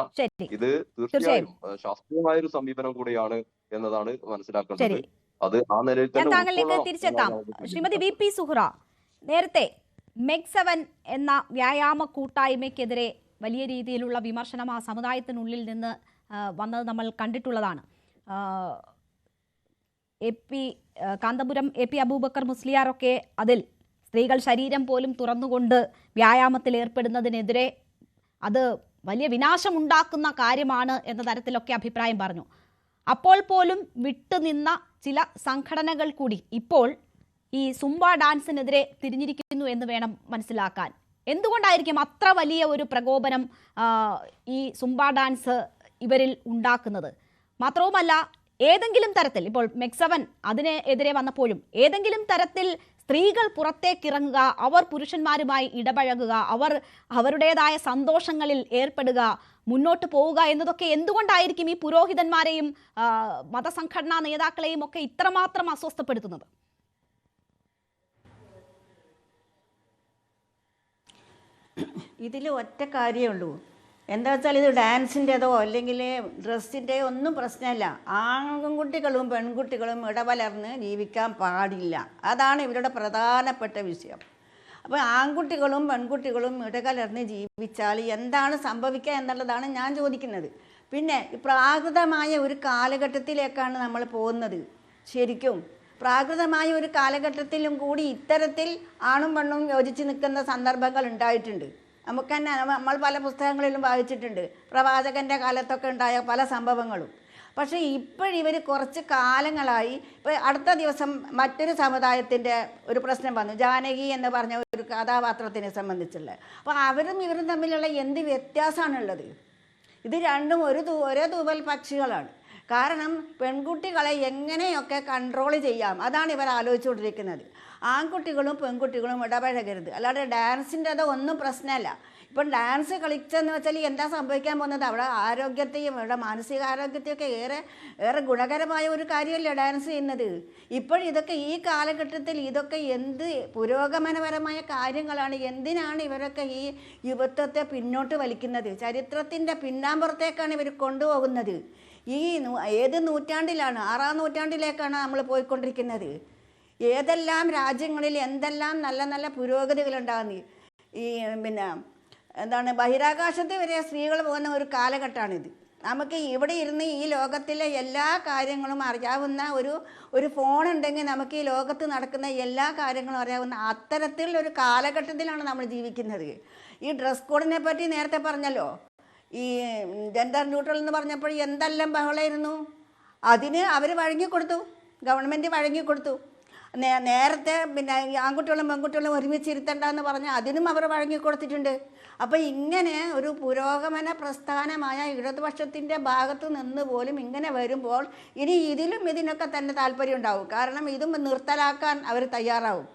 ഇത് തീർച്ചയായും ശാസ്ത്രീയമായ ഒരു സമീപനം കൂടിയാണ് എന്നതാണ് മനസ്സിലാക്കേണ്ടത്. അത് ആ നിലയിൽ തന്നെ താങ്കളിലേക്ക് തിരിച്ചെത്താം. ശ്രീമതി VP സുഹ്റ, നേരത്തെ MEG7 എന്ന വ്യായാമ കൂട്ടായ്മയ്ക്കെതിരെ വലിയ രീതിയിലുള്ള വിമർശനം ആ സമുദായത്തിനുള്ളിൽ നിന്ന് വന്നത് നമ്മൾ കണ്ടിട്ടുള്ളതാണ്. കാന്തപുരം AP അബൂബക്കർ മുസ്ലിയാറൊക്കെ അതിൽ സ്ത്രീകൾ ശരീരം പോലും തുറന്നുകൊണ്ട് വ്യായാമത്തിൽ ഏർപ്പെടുന്നതിനെതിരെ അത് വലിയ വിനാശമുണ്ടാക്കുന്ന കാര്യമാണ് എന്ന തരത്തിലൊക്കെ അഭിപ്രായം പറഞ്ഞു. അപ്പോൾ പോലും വിട്ടുനിന്ന ചില സംഘടനകൾ കൂടി ഇപ്പോൾ ഈ സുംബ ഡാൻസിനെതിരെ തിരിഞ്ഞിരിക്കുന്നു എന്ന് വേണം മനസ്സിലാക്കാൻ. എന്തുകൊണ്ടായിരിക്കും അത്ര വലിയ ഒരു പ്രകോപനം ഈ സുംബ ഡാൻസ് ഇവരിൽ ഉണ്ടാക്കുന്നത്? മാത്രവുമല്ല, ഏതെങ്കിലും തരത്തിൽ ഇപ്പോൾ MEG7 അതിനെതിരെ വന്നപ്പോഴും ഏതെങ്കിലും തരത്തിൽ സ്ത്രീകൾ പുറത്തേക്കിറങ്ങുക, അവർ പുരുഷന്മാരുമായി ഇടപഴകുക, അവർ അവരുടേതായ സന്തോഷങ്ങളിൽ ഏർപ്പെടുക, മുന്നോട്ട് പോവുക എന്നതൊക്കെ എന്തുകൊണ്ടായിരിക്കും ഈ പുരോഹിതന്മാരെയും മതസംഘടനാ നേതാക്കളെയും ഒക്കെ ഇത്രമാത്രം അസ്വസ്ഥപ്പെടുത്തുന്നത്? ഇതിൽ ഒറ്റ കാര്യമേ ഉള്ളൂ. എന്താ വെച്ചാൽ ഇത് ഡാൻസിൻ്റെതോ അല്ലെങ്കിൽ ഡ്രസ്സിൻ്റെയോ ഒന്നും പ്രശ്നമല്ല. ആൺകുട്ടികളും പെൺകുട്ടികളും ഇടകലർന്ന് ജീവിക്കാൻ പാടില്ല. അതാണ് ഇവരുടെ പ്രധാനപ്പെട്ട വിഷയം. അപ്പോൾ ആൺകുട്ടികളും പെൺകുട്ടികളും ഇടകലർന്ന് ജീവിച്ചാൽ എന്താണ് സംഭവിക്കുക എന്നുള്ളതാണ് ഞാൻ ചോദിക്കുന്നത്. പിന്നെ പ്രാകൃതമായ ഒരു കാലഘട്ടത്തിലേക്കാണ് നമ്മൾ പോകുന്നത്. ശരിക്കും പ്രാകൃതമായ ഒരു കാലഘട്ടത്തിലും കൂടി ഇത്തരത്തിൽ ആണും പെണ്ണും യോജിച്ച് നിൽക്കുന്ന സന്ദർഭങ്ങൾ ഉണ്ടായിട്ടുണ്ട്. നമുക്ക് തന്നെ നമ്മൾ പല പുസ്തകങ്ങളിലും വായിച്ചിട്ടുണ്ട്, പ്രവാചകൻ്റെ കാലത്തൊക്കെ ഉണ്ടായ പല സംഭവങ്ങളും. പക്ഷേ ഇപ്പോഴിവർ കുറച്ച് കാലങ്ങളായി, ഇപ്പോൾ അടുത്ത ദിവസം മറ്റൊരു സമുദായത്തിൻ്റെ ഒരു പ്രശ്നം വന്നു, ജാനകി എന്ന് പറഞ്ഞ ഒരു കഥാപാത്രത്തിനെ സംബന്ധിച്ചുള്ള. അപ്പോൾ അവരും ഇവരും തമ്മിലുള്ള എന്ത് വ്യത്യാസമാണുള്ളത്? ഇത് രണ്ടും ഒരേ തൂവൽ പക്ഷികളാണ്. കാരണം പെൺകുട്ടികളെ എങ്ങനെയൊക്കെ കൺട്രോൾ ചെയ്യാം അതാണ് ഇവർ ആലോചിച്ചുകൊണ്ടിരിക്കുന്നത്. ആൺകുട്ടികളും പെൺകുട്ടികളും ഇടപഴകരുത്. അല്ലാതെ ഡാൻസിൻ്റെതോ ഒന്നും പ്രശ്നമല്ല. ഇപ്പം ഡാൻസ് കളിച്ചെന്ന് വെച്ചാൽ എന്താ സംഭവിക്കാൻ പോകുന്നത്? അവിടെ ആരോഗ്യത്തെയും അവിടെ മാനസികാരോഗ്യത്തെയൊക്കെ ഏറെ ഗുണകരമായ ഒരു കാര്യമല്ലേ ഡാൻസ് ചെയ്യുന്നത്. ഇതൊക്കെ ഈ കാലഘട്ടത്തിൽ ഇതൊക്കെ എന്ത് പുരോഗമനപരമായ കാര്യങ്ങളാണ്. എന്തിനാണ് ഇവരൊക്കെ ഈ യുവത്വത്തെ പിന്നോട്ട് വലിക്കുന്നത്? ചരിത്രത്തിൻ്റെ പിന്നാമ്പുറത്തേക്കാണ് ഇവർ കൊണ്ടുപോകുന്നത്. ഏത് നൂറ്റാണ്ടിലാണ്? 6-ാം നൂറ്റാണ്ടിലേക്കാണ് നമ്മൾ പോയിക്കൊണ്ടിരിക്കുന്നത്. ഏതെല്ലാം രാജ്യങ്ങളിൽ എന്തെല്ലാം നല്ല നല്ല പുരോഗതികളുണ്ടാകുന്നു. എന്താണ് ബഹിരാകാശത്ത് വരെ സ്ത്രീകൾ പോകുന്ന ഒരു കാലഘട്ടമാണിത്. നമുക്ക് ഇവിടെ ഇരുന്ന് ഈ ലോകത്തിലെ എല്ലാ കാര്യങ്ങളും അറിയാവുന്ന ഒരു ഫോണുണ്ടെങ്കിൽ നമുക്ക് ഈ ലോകത്ത് നടക്കുന്ന എല്ലാ കാര്യങ്ങളും അറിയാവുന്ന അത്തരത്തിലുള്ളൊരു കാലഘട്ടത്തിലാണ് നമ്മൾ ജീവിക്കുന്നത്. ഈ ഡ്രസ് കോഡിനെ പറ്റി നേരത്തെ പറഞ്ഞല്ലോ, ഈ ജെൻഡർ ന്യൂട്രൽ എന്ന് പറഞ്ഞപ്പോൾ എന്തെല്ലാം ബഹളമായിരുന്നു. അതിന് അവർ വഴങ്ങിക്കൊടുത്തു, ഗവൺമെൻറ് വഴങ്ങിക്കൊടുത്തു. നേരത്തെ ആൺകുട്ടികളും പെൺകുട്ടികളും ഒരുമിച്ചിരുത്തണ്ടെന്ന് പറഞ്ഞാൽ അതിനും അവർ വഴങ്ങിക്കൊടുത്തിട്ടുണ്ട്. അപ്പോൾ ഇങ്ങനെ ഒരു പുരോഗമന പ്രസ്ഥാനമായ ഇടതുപക്ഷത്തിൻ്റെ ഭാഗത്ത് നിന്ന് പോലും ഇങ്ങനെ വരുമ്പോൾ ഇനി ഇതിനൊക്കെ തന്നെ താല്പര്യം ഉണ്ടാവും. കാരണം ഇതും നിർത്തലാക്കാൻ അവർ തയ്യാറാവും.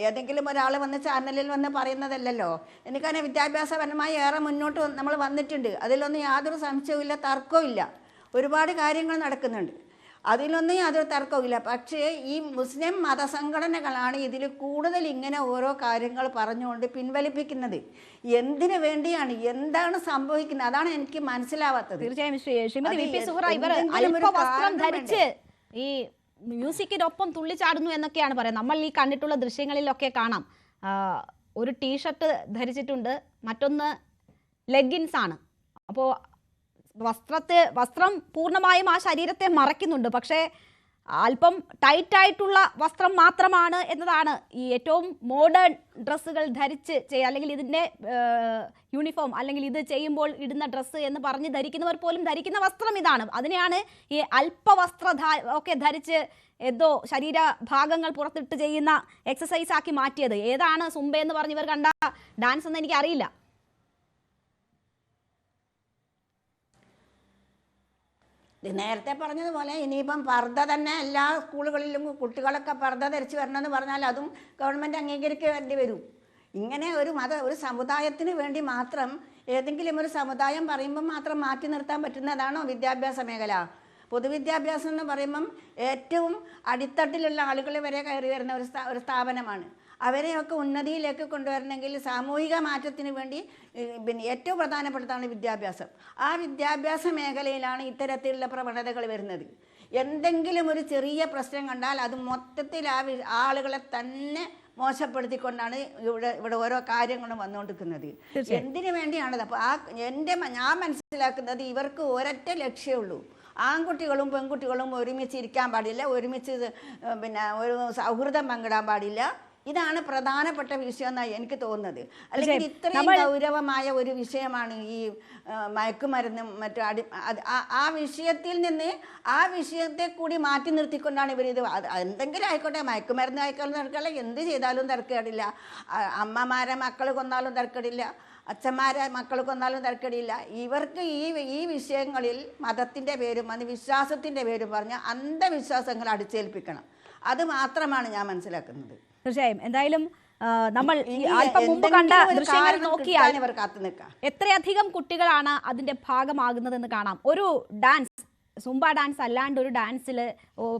ഏതെങ്കിലും ഒരാൾ വന്ന് ചാനലിൽ വന്ന് പറയുന്നതല്ലല്ലോ. എനിക്കതിനെ വിദ്യാഭ്യാസപരമായി ഏറെ മുന്നോട്ട് നമ്മൾ വന്നിട്ടുണ്ട്. അതിലൊന്നും യാതൊരു സംശയവും ഇല്ല, തർക്കവും ഇല്ല. ഒരുപാട് കാര്യങ്ങൾ നടക്കുന്നുണ്ട്. അതിലൊന്നും യാതൊരു തർക്കവുമില്ല. പക്ഷേ ഈ മുസ്ലിം മതസംഘടനകളാണ് ഇതിൽ കൂടുതൽ ഇങ്ങനെ ഓരോ കാര്യങ്ങൾ പറഞ്ഞുകൊണ്ട് പിൻവലിപ്പിക്കുന്നത്. എന്തിനു വേണ്ടിയാണ്, എന്താണ് സംഭവിക്കുന്നത്, അതാണ് എനിക്ക് മനസ്സിലാവാത്തത്. തീർച്ചയായും ശ്രീമതി അത് വി പി സുഹറ, ഇവർ എന്തെങ്കിലും ഒരു അല്പവസ്ത്രം കാരണം ധരിച്ച് ഈ മ്യൂസിക്കിനൊപ്പം തുള്ളിച്ചാടുന്നു എന്നൊക്കെയാണ് പറയുന്നത്. നമ്മൾ ഈ കണ്ടിട്ടുള്ള ദൃശ്യങ്ങളിലൊക്കെ കാണാം, ഒരു ടീഷർട്ട് ധരിച്ചിട്ടുണ്ട്, മറ്റൊന്ന് ലെഗിൻസ് ആണ്. അപ്പോൾ വസ്ത്രം പൂർണ്ണമായും ആ ശരീരത്തെ മറയ്ക്കുന്നുണ്ട്, പക്ഷേ അല്പം ടൈറ്റായിട്ടുള്ള വസ്ത്രം മാത്രമാണ് എന്നതാണ് ഈ ഏറ്റവും മോഡേൺ ഡ്രസ്സുകൾ ധരിച്ച് അല്ലെങ്കിൽ ഇതിൻ്റെ യൂണിഫോം അല്ലെങ്കിൽ ഇത് ചെയ്യുമ്പോൾ ഇടുന്ന ഡ്രസ്സ് എന്ന് പറഞ്ഞ് ധരിക്കുന്നവർ പോലും ധരിക്കുന്ന വസ്ത്രം ഇതാണ്. അതിനെയാണ് ഈ അല്പവസ്ത്ര ഒക്കെ ധരിച്ച് ഏതോ ശരീരഭാഗങ്ങൾ പുറത്തിട്ട് ചെയ്യുന്ന എക്സസൈസ് ആക്കി മാറ്റിയത്. ഏതാണ് സുംബ എന്ന് പറഞ്ഞവർ കണ്ട ഡാൻസ് എന്ന് എനിക്കറിയില്ല. നേരത്തെ പറഞ്ഞതുപോലെ ഇനിയിപ്പം പർദ്ദ തന്നെ എല്ലാ സ്കൂളുകളിലും കുട്ടികളൊക്കെ പർദ്ദ ധരിച്ച് വരണമെന്ന് പറഞ്ഞാൽ അതും ഗവൺമെൻറ് അംഗീകരിക്കേണ്ടി വരും. ഇങ്ങനെ ഒരു സമുദായത്തിന് വേണ്ടി മാത്രം ഏതെങ്കിലും ഒരു സമുദായം പറയുമ്പം മാത്രം മാറ്റി നിർത്താൻ പറ്റുന്നതാണോ വിദ്യാഭ്യാസ മേഖല? പൊതുവിദ്യാഭ്യാസം എന്ന് പറയുമ്പം ഏറ്റവും അടിത്തട്ടിലുള്ള ആളുകൾ വരെ കയറി വരുന്ന ഒരു സ്ഥാപനമാണ്. അവരെയൊക്കെ ഉന്നതിയിലേക്ക് കൊണ്ടുവരണമെങ്കിൽ സാമൂഹിക മാറ്റത്തിന് വേണ്ടി പിന്നെ ഏറ്റവും പ്രധാനപ്പെട്ടതാണ് വിദ്യാഭ്യാസം. ആ വിദ്യാഭ്യാസ മേഖലയിലാണ് ഇത്തരത്തിലുള്ള പ്രവണതകൾ വരുന്നത്. എന്തെങ്കിലും ഒരു ചെറിയ പ്രശ്നം കണ്ടാൽ അത് മൊത്തത്തിൽ ആളുകളെ തന്നെ മോശപ്പെടുത്തിക്കൊണ്ടാണ് ഇവിടെ ഓരോ കാര്യങ്ങളും വന്നുകൊണ്ടിരിക്കുന്നത്. എന്തിനു വേണ്ടിയാണത്? അപ്പോൾ ഞാൻ മനസ്സിലാക്കുന്നത് ഇവർക്ക് ഒരൊറ്റ ലക്ഷ്യമുള്ളൂ, ആൺകുട്ടികളും പെൺകുട്ടികളും ഒരുമിച്ചിരിക്കാൻ പാടില്ല, ഒരുമിച്ച് പിന്നെ ഒരു സൗഹൃദം പങ്കിടാൻ പാടില്ല. ഇതാണ് പ്രധാനപ്പെട്ട വിഷയം എന്നാണ് എനിക്ക് തോന്നുന്നത്. അല്ലെങ്കിൽ ഇത്രയും ഗൗരവമായ ഒരു വിഷയമാണ് ഈ മയക്കുമരുന്നും മറ്റും ആ വിഷയത്തിൽ നിന്ന് ആ വിഷയത്തെ കൂടി മാറ്റി നിർത്തിക്കൊണ്ടാണ് ഇവരിത്. എന്തെങ്കിലും ആയിക്കോട്ടെ, മയക്കുമരുന്ന് ആയിക്കോട്ടെ തിരക്കല്ല, എന്ത് ചെയ്താലും തിരക്കേടില്ല. അമ്മമാരെ മക്കൾ കൊന്നാലും തിരക്കേടില്ല, അച്ഛന്മാരെ മക്കൾ കൊന്നാലും തിരക്കേടില്ല. ഇവർക്ക് ഈ വിഷയങ്ങളിൽ മതത്തിൻ്റെ പേരും വിശ്വാസത്തിൻ്റെ പേരും പറഞ്ഞ് അന്ധവിശ്വാസങ്ങൾ അടിച്ചേൽപ്പിക്കണം. അത് മാത്രമാണ് ഞാൻ മനസ്സിലാക്കുന്നത്. തീർച്ചയായും. എന്തായാലും നമ്മൾ അല്പം മുമ്പ് കണ്ട ദൃശ്യങ്ങൾ നോക്കിയാൽ എത്രയധികം കുട്ടികളാണ് അതിന്റെ ഭാഗമാകുന്നതെന്ന് കാണാം. ഒരു ഡാൻസ്, സുംബ ഡാൻസ് അല്ലാണ്ട് ഒരു ഡാൻസിൽ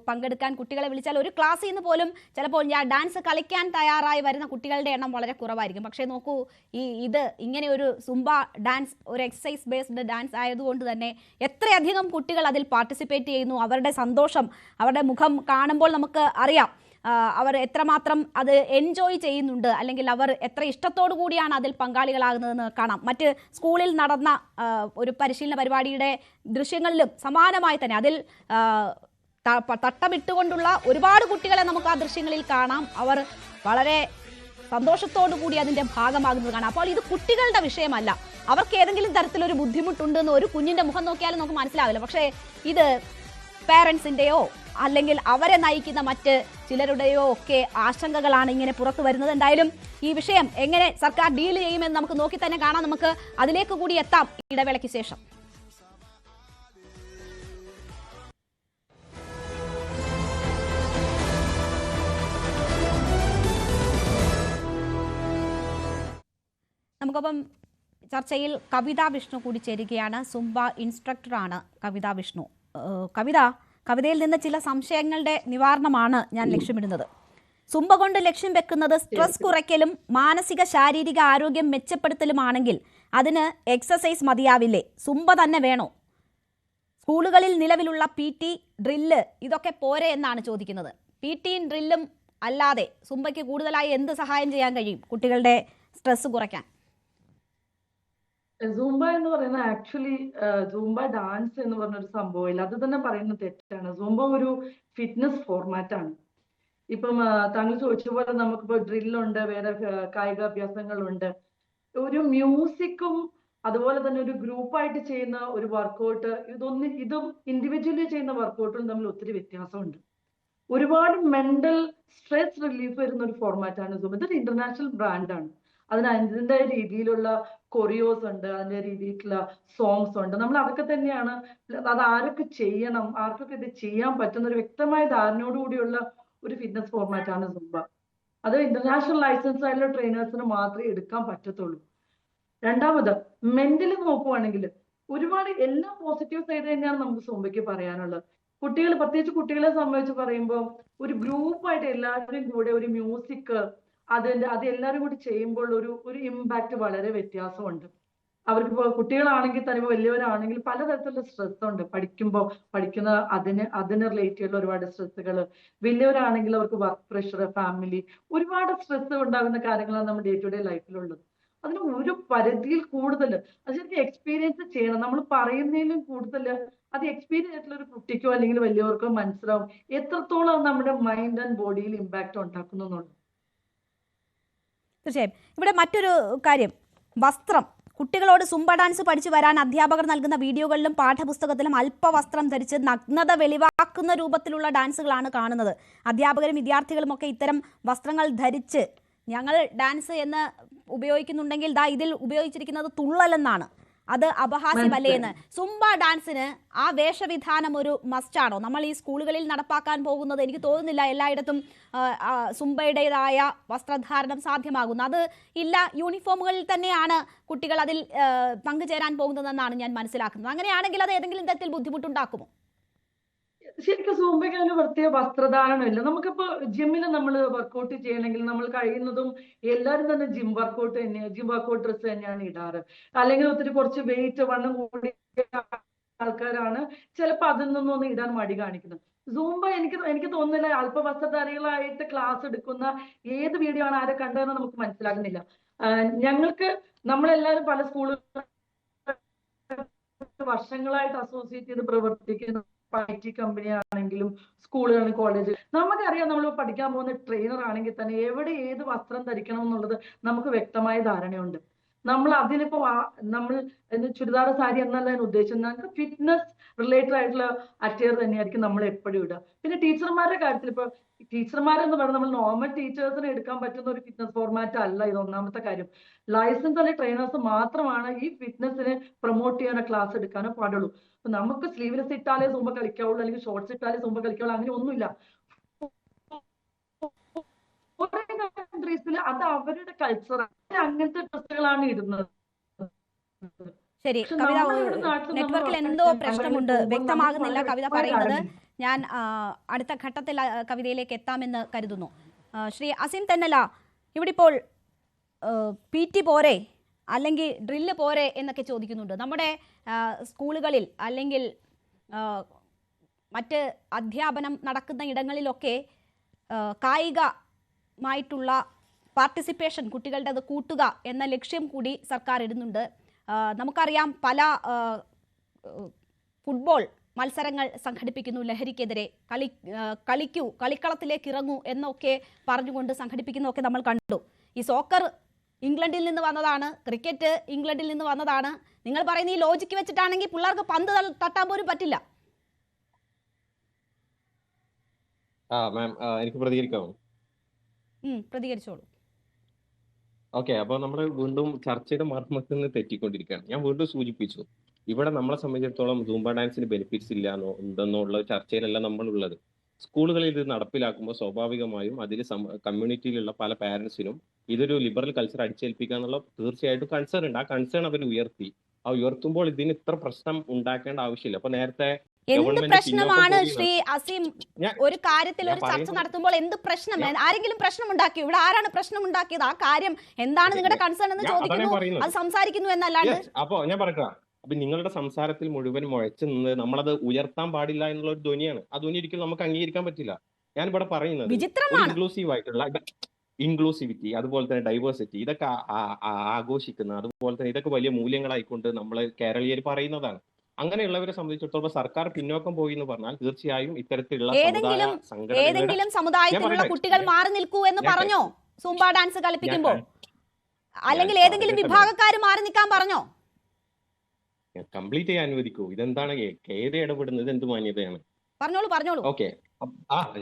പങ്കെടുക്കാൻ കുട്ടികളെ വിളിച്ചാൽ ഒരു ക്ലാസ്സിൽ നിന്ന് പോലും ചിലപ്പോൾ ഡാൻസ് കളിക്കാൻ തയ്യാറായി വരുന്ന കുട്ടികളുടെ എണ്ണം വളരെ കുറവായിരിക്കും. പക്ഷേ നോക്കൂ, ഇത് ഇങ്ങനെ ഒരു സുംബ ഡാൻസ് ഒരു എക്സസൈസ് ബേസ്ഡ് ഡാൻസ് ആയതുകൊണ്ട് തന്നെ എത്രയധികം കുട്ടികൾ അതിൽ പാർട്ടിസിപ്പേറ്റ് ചെയ്യുന്നു. അവരുടെ സന്തോഷം, അവരുടെ മുഖം കാണുമ്പോൾ നമുക്ക് അറിയാം അവർ എത്രമാത്രം അത് എൻജോയ് ചെയ്യുന്നുണ്ട്, അല്ലെങ്കിൽ അവർ എത്ര ഇഷ്ടത്തോടു കൂടിയാണ് അതിൽ പങ്കാളികളാകുന്നതെന്ന് കാണാം. മറ്റ് സ്കൂളിൽ നടന്ന ഒരു പരിശീലന പരിപാടിയുടെ ദൃശ്യങ്ങളിലും സമാനമായി തന്നെ അതിൽ തട്ടമിട്ടുകൊണ്ടുള്ള ഒരുപാട് കുട്ടികളെ നമുക്ക് ആ ദൃശ്യങ്ങളിൽ കാണാം. അവർ വളരെ സന്തോഷത്തോടു കൂടി അതിൻ്റെ ഭാഗമാകുന്നത് കാണാം. അപ്പോൾ ഇത് കുട്ടികളുടെ വിഷയമല്ല. അവർക്ക് ഏതെങ്കിലും തരത്തിലൊരു ബുദ്ധിമുട്ടുണ്ടെന്ന് ഒരു കുഞ്ഞിൻ്റെ മുഖം നോക്കിയാലും നമുക്ക് മനസ്സിലാവില്ല. പക്ഷേ ഇത് പേരൻസിൻ്റെയോ അല്ലെങ്കിൽ അവരെ നയിക്കുന്ന മറ്റ് ചിലരുടെയോ ഒക്കെ ആശങ്കകളാണ് ഇങ്ങനെ പുറത്തു വരുന്നത്. എന്തായാലും ഈ വിഷയം എങ്ങനെ സർക്കാർ ഡീൽ ചെയ്യുമെന്ന് നമുക്ക് നോക്കി തന്നെ കാണാം. നമുക്ക് അതിലേക്ക് കൂടി എത്താം ഇടവേളയ്ക്ക് ശേഷം. നമുക്കൊപ്പം ചർച്ചയിൽ കവിത വിഷ്ണു കൂടി ചേരുകയാണ്. സുംബ ഇൻസ്ട്രക്ടറാണ് കവിത വിഷ്ണു. കവിതയിൽ നിന്ന് ചില സംശയങ്ങളുടെ നിവാരണമാണ് ഞാൻ ലക്ഷ്യമിടുന്നത്. സുംബ കൊണ്ട് ലക്ഷ്യം വെക്കുന്നത് സ്ട്രെസ് കുറയ്ക്കലും മാനസിക ശാരീരിക ആരോഗ്യം മെച്ചപ്പെടുത്തലുമാണെങ്കിൽ അതിന് എക്സസൈസ് മതിയാവില്ലേ? സുംബ തന്നെ വേണോ? സ്കൂളുകളിൽ നിലവിലുള്ള PT, ഡ്രില്ല് ഇതൊക്കെ പോരെ എന്നാണ് ചോദിക്കുന്നത്. PTയും ഡ്രില്ലും അല്ലാതെ സുംബയ്ക്ക് കൂടുതലായി എന്ത് സഹായം ചെയ്യാൻ കഴിയും കുട്ടികളുടെ സ്ട്രെസ് കുറയ്ക്കാൻ? സൂംബ എന്ന് പറയുന്നത് ആക്ച്വലി സൂംബ ഡാൻസ് എന്ന് പറഞ്ഞൊരു സംഭവമില്ല, അത് തന്നെ പറയുന്നത് തെറ്റാണ്. സൂംബ ഒരു ഫിറ്റ്നസ് ഫോർമാറ്റ് ആണ്. ഇപ്പം താങ്കൾ ചോദിച്ച പോലെ നമുക്കിപ്പോ ഡ്രില്ലുണ്ട്, വേറെ കായികാഭ്യാസങ്ങളുണ്ട്. ഒരു മ്യൂസിക്കും അതുപോലെ തന്നെ ഒരു ഗ്രൂപ്പായിട്ട് ചെയ്യുന്ന ഒരു വർക്കൗട്ട്, ഇതും ഇൻഡിവിജ്വലി ചെയ്യുന്ന വർക്കൗട്ടും തമ്മിൽ ഒത്തിരി വ്യത്യാസമുണ്ട്. ഒരുപാട് മെന്റൽ സ്ട്രെസ് റിലീഫ് വരുന്ന ഒരു ഫോർമാറ്റാണ് സൂംബ. ഇതൊരു ഇന്റർനാഷണൽ ബ്രാൻഡാണ്. അതിൻ്റെ രീതിയിലുള്ള കൊറിയോസ് ഉണ്ട്, അതിൻ്റെ രീതിയിലുള്ള സോങ്സ് ഉണ്ട്. നമ്മൾ അതൊക്കെ തന്നെയാണ്, അത് ആരൊക്കെ ചെയ്യണം, ആർക്കൊക്കെ ഇത് ചെയ്യാൻ പറ്റുന്ന ഒരു വ്യക്തമായ ധാരണയോടുകൂടിയുള്ള ഒരു ഫിറ്റ്നസ് ഫോർമാറ്റാണ് സുംബ. അത് ഇന്റർനാഷണൽ ലൈസൻസ് ആയിട്ടുള്ള ട്രെയിനേഴ്സിന് മാത്രമേ എടുക്കാൻ പറ്റത്തുള്ളൂ. രണ്ടാമത് മെന്റലി നോക്കുവാണെങ്കിൽ ഒരുപാട് എല്ലാ പോസിറ്റീവ് സൈഡ് തന്നെയാണ് നമുക്ക് സുംബയ്ക്ക് പറയാനുള്ളത്. കുട്ടികൾ, പ്രത്യേകിച്ച് കുട്ടികളെ സംബന്ധിച്ച് പറയുമ്പോൾ ഒരു ഗ്രൂപ്പായിട്ട് എല്ലാവരും കൂടെ ഒരു മ്യൂസിക് അത് എല്ലാവരും കൂടി ചെയ്യുമ്പോൾ ഒരു ഇമ്പാക്ട് വളരെ വ്യത്യാസമുണ്ട്. അവർക്ക് ഇപ്പോൾ കുട്ടികളാണെങ്കിൽ തന്നെ വലിയവരാണെങ്കിൽ പലതരത്തിലുള്ള സ്ട്രെസ് ഉണ്ട്. പഠിക്കുന്ന അതിന് റിലേറ്റ് ചെയ്യുള്ള ഒരുപാട് സ്ട്രെസ്സുകൾ. വലിയവരാണെങ്കിൽ അവർക്ക് വർക്ക് പ്രഷർ, ഫാമിലി, ഒരുപാട് സ്ട്രെസ് ഉണ്ടാകുന്ന കാര്യങ്ങളാണ് നമ്മുടെ ഡേ ടു ഡേ ലൈഫിലുള്ളത്. അതിന് ഒരു പരിധിയിൽ കൂടുതൽ അത് ശരിക്കും എക്സ്പീരിയൻസ് ചെയ്യണം. നമ്മൾ പറയുന്നതിലും കൂടുതൽ അത് എക്സ്പീരിയൻസ് ആയിട്ടുള്ള ഒരു കുട്ടിക്കോ അല്ലെങ്കിൽ വലിയവർക്കോ മനസ്സിലാവും എത്രത്തോളം നമ്മുടെ മൈൻഡ് ആൻഡ് ബോഡിയിൽ ഇമ്പാക്ട് ഉണ്ടാക്കുന്നു എന്നുള്ളത്. തീർച്ചയായും. ഇവിടെ മറ്റൊരു കാര്യം, വസ്ത്രം. കുട്ടികളോട് സുംബ ഡാൻസ് പഠിച്ചു വരാൻ അധ്യാപകർ നൽകുന്ന വീഡിയോകളിലും പാഠപുസ്തകത്തിലും അല്പവസ്ത്രം ധരിച്ച് നഗ്നത വെളിവാക്കുന്ന രൂപത്തിലുള്ള ഡാൻസുകളാണ് കാണുന്നത്. അധ്യാപകരും വിദ്യാർത്ഥികളും ഒക്കെ ഇത്തരം വസ്ത്രങ്ങൾ ധരിച്ച് ഞങ്ങൾ ഡാൻസ് എന്ന് ഉപയോഗിക്കുന്നുണ്ടെങ്കിൽ ഇതിൽ ഉപയോഗിച്ചിരിക്കുന്നത് തുള്ളലെന്നാണ്. അത് അപഹാസ്യമല്ലേ എന്ന്. സുംബ ഡാൻസിന് ആ വേഷവിധാനം ഒരു മസ്റ്റാണോ? നമ്മൾ ഈ സ്കൂളുകളിൽ നടപ്പാക്കാൻ പോകുന്നത് എനിക്ക് തോന്നുന്നില്ല എല്ലായിടത്തും സുംബയുടേതായ വസ്ത്രധാരണം സാധ്യമാകുന്നു. അത് ഇല്ല, യൂണിഫോമുകളിൽ തന്നെയാണ് കുട്ടികൾ അതിൽ പങ്കുചേരാൻ പോകുന്നതെന്നാണ് ഞാൻ മനസ്സിലാക്കുന്നത്. അങ്ങനെയാണെങ്കിൽ അത് ഏതെങ്കിലും തരത്തിൽ ബുദ്ധിമുട്ടുണ്ടാക്കുമോ? ശരിക്കും സൂംബയ്ക്ക് അതിന് പ്രത്യേക വസ്ത്രധാരണമില്ല. നമുക്കിപ്പോ ജിമ്മിൽ നമ്മൾ വർക്കൗട്ട് ചെയ്യണമെങ്കിൽ നമ്മൾ കഴിയുന്നതും എല്ലാവരും തന്നെ ജിം വർക്കൗട്ട് ഡ്രസ്സ് തന്നെയാണ് ഇടാറ്. അല്ലെങ്കിൽ ഒത്തിരി കുറച്ച് വെയിറ്റ് വണ്ണം കൂടിയ ആൾക്കാരാണ് ചിലപ്പോൾ അതിൽ നിന്നൊന്നും ഇടാൻ മടി കാണിക്കുന്നത്. സൂംബ എനിക്ക് തോന്നുന്നില്ല അല്പവസ്ത്രധാരികളായിട്ട് ക്ലാസ് എടുക്കുന്ന ഏത് വീഡിയോ ആണ് ആരെ കണ്ടതെന്ന് നമുക്ക് മനസ്സിലാകുന്നില്ല. നമ്മളെല്ലാവരും പല സ്കൂളുകൾ വർഷങ്ങളായിട്ട് അസോസിയേറ്റ് ചെയ്ത് പ്രവർത്തിക്കുന്ന IT കമ്പനി ആണെങ്കിലും സ്കൂളുകളും കോളേജ്, നമുക്കറിയാം നമ്മൾ പഠിക്കാൻ പോകുന്ന ട്രെയിനർ ആണെങ്കിൽ തന്നെ എവിടെ ഏത് വസ്ത്രം ധരിക്കണം എന്നുള്ളത് നമുക്ക് വ്യക്തമായ ധാരണയുണ്ട്. നമ്മൾ അതിനിപ്പോ നമ്മൾ ചുരിദാർ സാരി എന്നല്ല ഞാൻ ഉദ്ദേശിച്ചത്. നമുക്ക് ഫിറ്റ്നസ് റിലേറ്റഡ് ആയിട്ടുള്ള അറ്റയർ തന്നെയായിരിക്കും നമ്മൾ എപ്പോഴും ഇടുക. പിന്നെ ടീച്ചർമാരുടെ കാര്യത്തിൽ ഇപ്പൊ ടീച്ചർമാരെന്ന് പറഞ്ഞാൽ നമ്മൾ നോർമൽ ടീച്ചേഴ്സിന് എടുക്കാൻ പറ്റുന്ന ഒരു ഫിറ്റ്നസ് ഫോർമാറ്റ് അല്ല ഇത്. ഒന്നാമത്തെ കാര്യം, ലൈസൻസ് അല്ലെങ്കിൽ ട്രെയിനേഴ്സ് മാത്രമാണ് ഈ ഫിറ്റ്നസിനെ പ്രൊമോട്ട് ചെയ്യാനോ ക്ലാസ് എടുക്കാനോ പാടുള്ളൂ. അപ്പൊ നമുക്ക് സ്ലീവ്ലെസ് ഇട്ടാലേ സൂംബ കളിക്കാവുള്ളൂ അല്ലെങ്കിൽ ഷോർട്സ് ഇട്ടാലേ സൂംബ കളിക്കാവുള്ളൂ, അങ്ങനെ ഒന്നുമില്ല. കൺട്രീസിൽ അത് അവരുടെ കൾച്ചറാണ്, അങ്ങനത്തെ ഡ്രസ്സുകളാണ് ഇടുന്നത്. ശരി കവിത, നെറ്റ്വർക്കിൽ എന്തോ പ്രശ്നമുണ്ട്, വ്യക്തമാകുന്നില്ല കവിത പറയുന്നത്. ഞാൻ അടുത്ത ഘട്ടത്തിൽ കവിതയിലേക്ക് എത്താമെന്ന് കരുതുന്നു. ശ്രീ അസീം തെന്നല, ഇവിടെ ഇപ്പോൾ PT പോരെ അല്ലെങ്കിൽ ഡ്രില്ല് പോരെ എന്നൊക്കെ ചോദിക്കുന്നുണ്ട്. നമ്മുടെ സ്കൂളുകളിൽ അല്ലെങ്കിൽ മറ്റ് അധ്യാപനം നടക്കുന്ന ഇടങ്ങളിലൊക്കെ കായികമായിട്ടുള്ള പാർട്ടിസിപ്പേഷൻ കുട്ടികളുടെ അത് കൂട്ടുക എന്ന ലക്ഷ്യം കൂടി സർക്കാർ ഇടുന്നുണ്ട്. നമുക്കറിയാം പല ഫുട്ബോൾ മത്സരങ്ങൾ സംഘടിപ്പിക്കുന്നു, ലഹരിക്കെതിരെ കളിക്കൂ, കളിക്കളത്തിലേക്ക് ഇറങ്ങൂ എന്നൊക്കെ പറഞ്ഞുകൊണ്ട് സംഘടിപ്പിക്കുന്നതൊക്കെ നമ്മൾ കണ്ടു. ഈ സോക്കർ ഇംഗ്ലണ്ടിൽ നിന്ന് വന്നതാണ്, ക്രിക്കറ്റ് ഇംഗ്ലണ്ടിൽ നിന്ന് വന്നതാണ്. നിങ്ങൾ പറയുന്ന ഈ ലോജിക്ക് വെച്ചിട്ടാണെങ്കിൽ പിള്ളേർക്ക് പന്ത് തട്ടാൻ പോലും പറ്റില്ല. എനിക്ക് പ്രതികരിക്കാമോ? പ്രതികരിച്ചോളൂ. ഓക്കെ, അപ്പൊ നമ്മൾ വീണ്ടും ചർച്ചയുടെ മർമ്മത്തിൽ നിന്ന് തെറ്റിക്കൊണ്ടിരിക്കുകയാണ്. ഞാൻ വീണ്ടും സൂചിപ്പിച്ചു, ഇവിടെ നമ്മളെ സംബന്ധിച്ചിടത്തോളം സൂംബ ഡാൻസിന് ബെനിഫിറ്റ്സ് ഇല്ലാന്നോ എന്തെന്നുള്ള ചർച്ചയിലല്ല നമ്മളുള്ളത്. സ്കൂളുകളിൽ ഇത് നടപ്പിലാക്കുമ്പോൾ സ്വാഭാവികമായും അതിൽ കമ്മ്യൂണിറ്റിയിലുള്ള പല പാരന്റ്സിനും ഇതൊരു ലിബറൽ കൾച്ചർ അടിച്ചേൽപ്പിക്കുക എന്നുള്ള തീർച്ചയായിട്ടും കൺസേൺ ഉണ്ട്. ആ കൺസേൺ അവർ ഉയർത്തി. ആ ഉയർത്തുമ്പോൾ ഇതിന് ഇത്ര പ്രശ്നം ഉണ്ടാക്കേണ്ട ആവശ്യമില്ല. അപ്പൊ നേരത്തെ എന്ത് പ്രശ്നമാണ് ശ്രീ അസീം ഒരു കാര്യത്തിൽ ഒരു ചർച്ച നടത്തുമ്പോൾ എന്ത് പ്രശ്നം? ആരെങ്കിലും പ്രശ്നം ഉണ്ടാക്കിയോ? ഇവിടെ ആരാണ് പ്രശ്നം ഉണ്ടാക്കിയത്? ആ കാര്യം എന്താണ് നിങ്ങളുടെ കൺസേൺ എന്ന് ചോദിക്കുന്നു, അത് സംസാരിക്കുന്നു എന്നല്ലാണ്ട്. അപ്പൊ ഞാൻ പറയട്ടെ, അപ്പൊ നിങ്ങളുടെ സംസാരത്തിൽ മുഴുവൻ മുഴച്ചു നിന്ന് നമ്മളത് ഉയർത്താൻ പാടില്ല എന്നുള്ള ഒരു ധ്വനിയാണ്. ആ ധ്വനി ഒരിക്കലും നമുക്ക് അംഗീകരിക്കാൻ പറ്റില്ല. ഞാൻ ഇവിടെ പറയുന്നത് ഇൻക്ലൂസീവ് ആയിട്ടുള്ള ഇൻക്ലൂസിവിറ്റി, അതുപോലെ തന്നെ ഡൈവേഴ്സിറ്റി, ഇതൊക്കെ ആഘോഷിക്കുന്ന, അതുപോലെ തന്നെ ഇതൊക്കെ വലിയ മൂല്യങ്ങളായിക്കൊണ്ട് നമ്മൾ കേരളീയർ പറയുന്നതാണ്. അങ്ങനെയുള്ളവരെ സംബന്ധിച്ചിടത്തോളം സർക്കാർ പിന്നോക്കം പോയി എന്ന് പറഞ്ഞാൽ തീർച്ചയായും ഇത്തരത്തിലുള്ള ഏതെങ്കിലും സമുദായത്തിലുള്ള കുട്ടികൾ മാറി നിൽക്കൂ എന്ന് പറഞ്ഞോ സൂംബ ഡാൻസ് കളിപ്പിക്കുമ്പോൾ? അല്ലെങ്കിൽ ഏതെങ്കിലും വിഭാഗക്കാർ മാറി നിൽക്കാൻ പറഞ്ഞോ? കംപ്ലീറ്റ് ചെയ്യാൻ അനുവദിക്കൂ. ഇതെന്താണ് ഏത് ഇടപെടുന്നത്? എന്ത് മാന്യതയാണ്? പറഞ്ഞോളൂ. ഓക്കെ,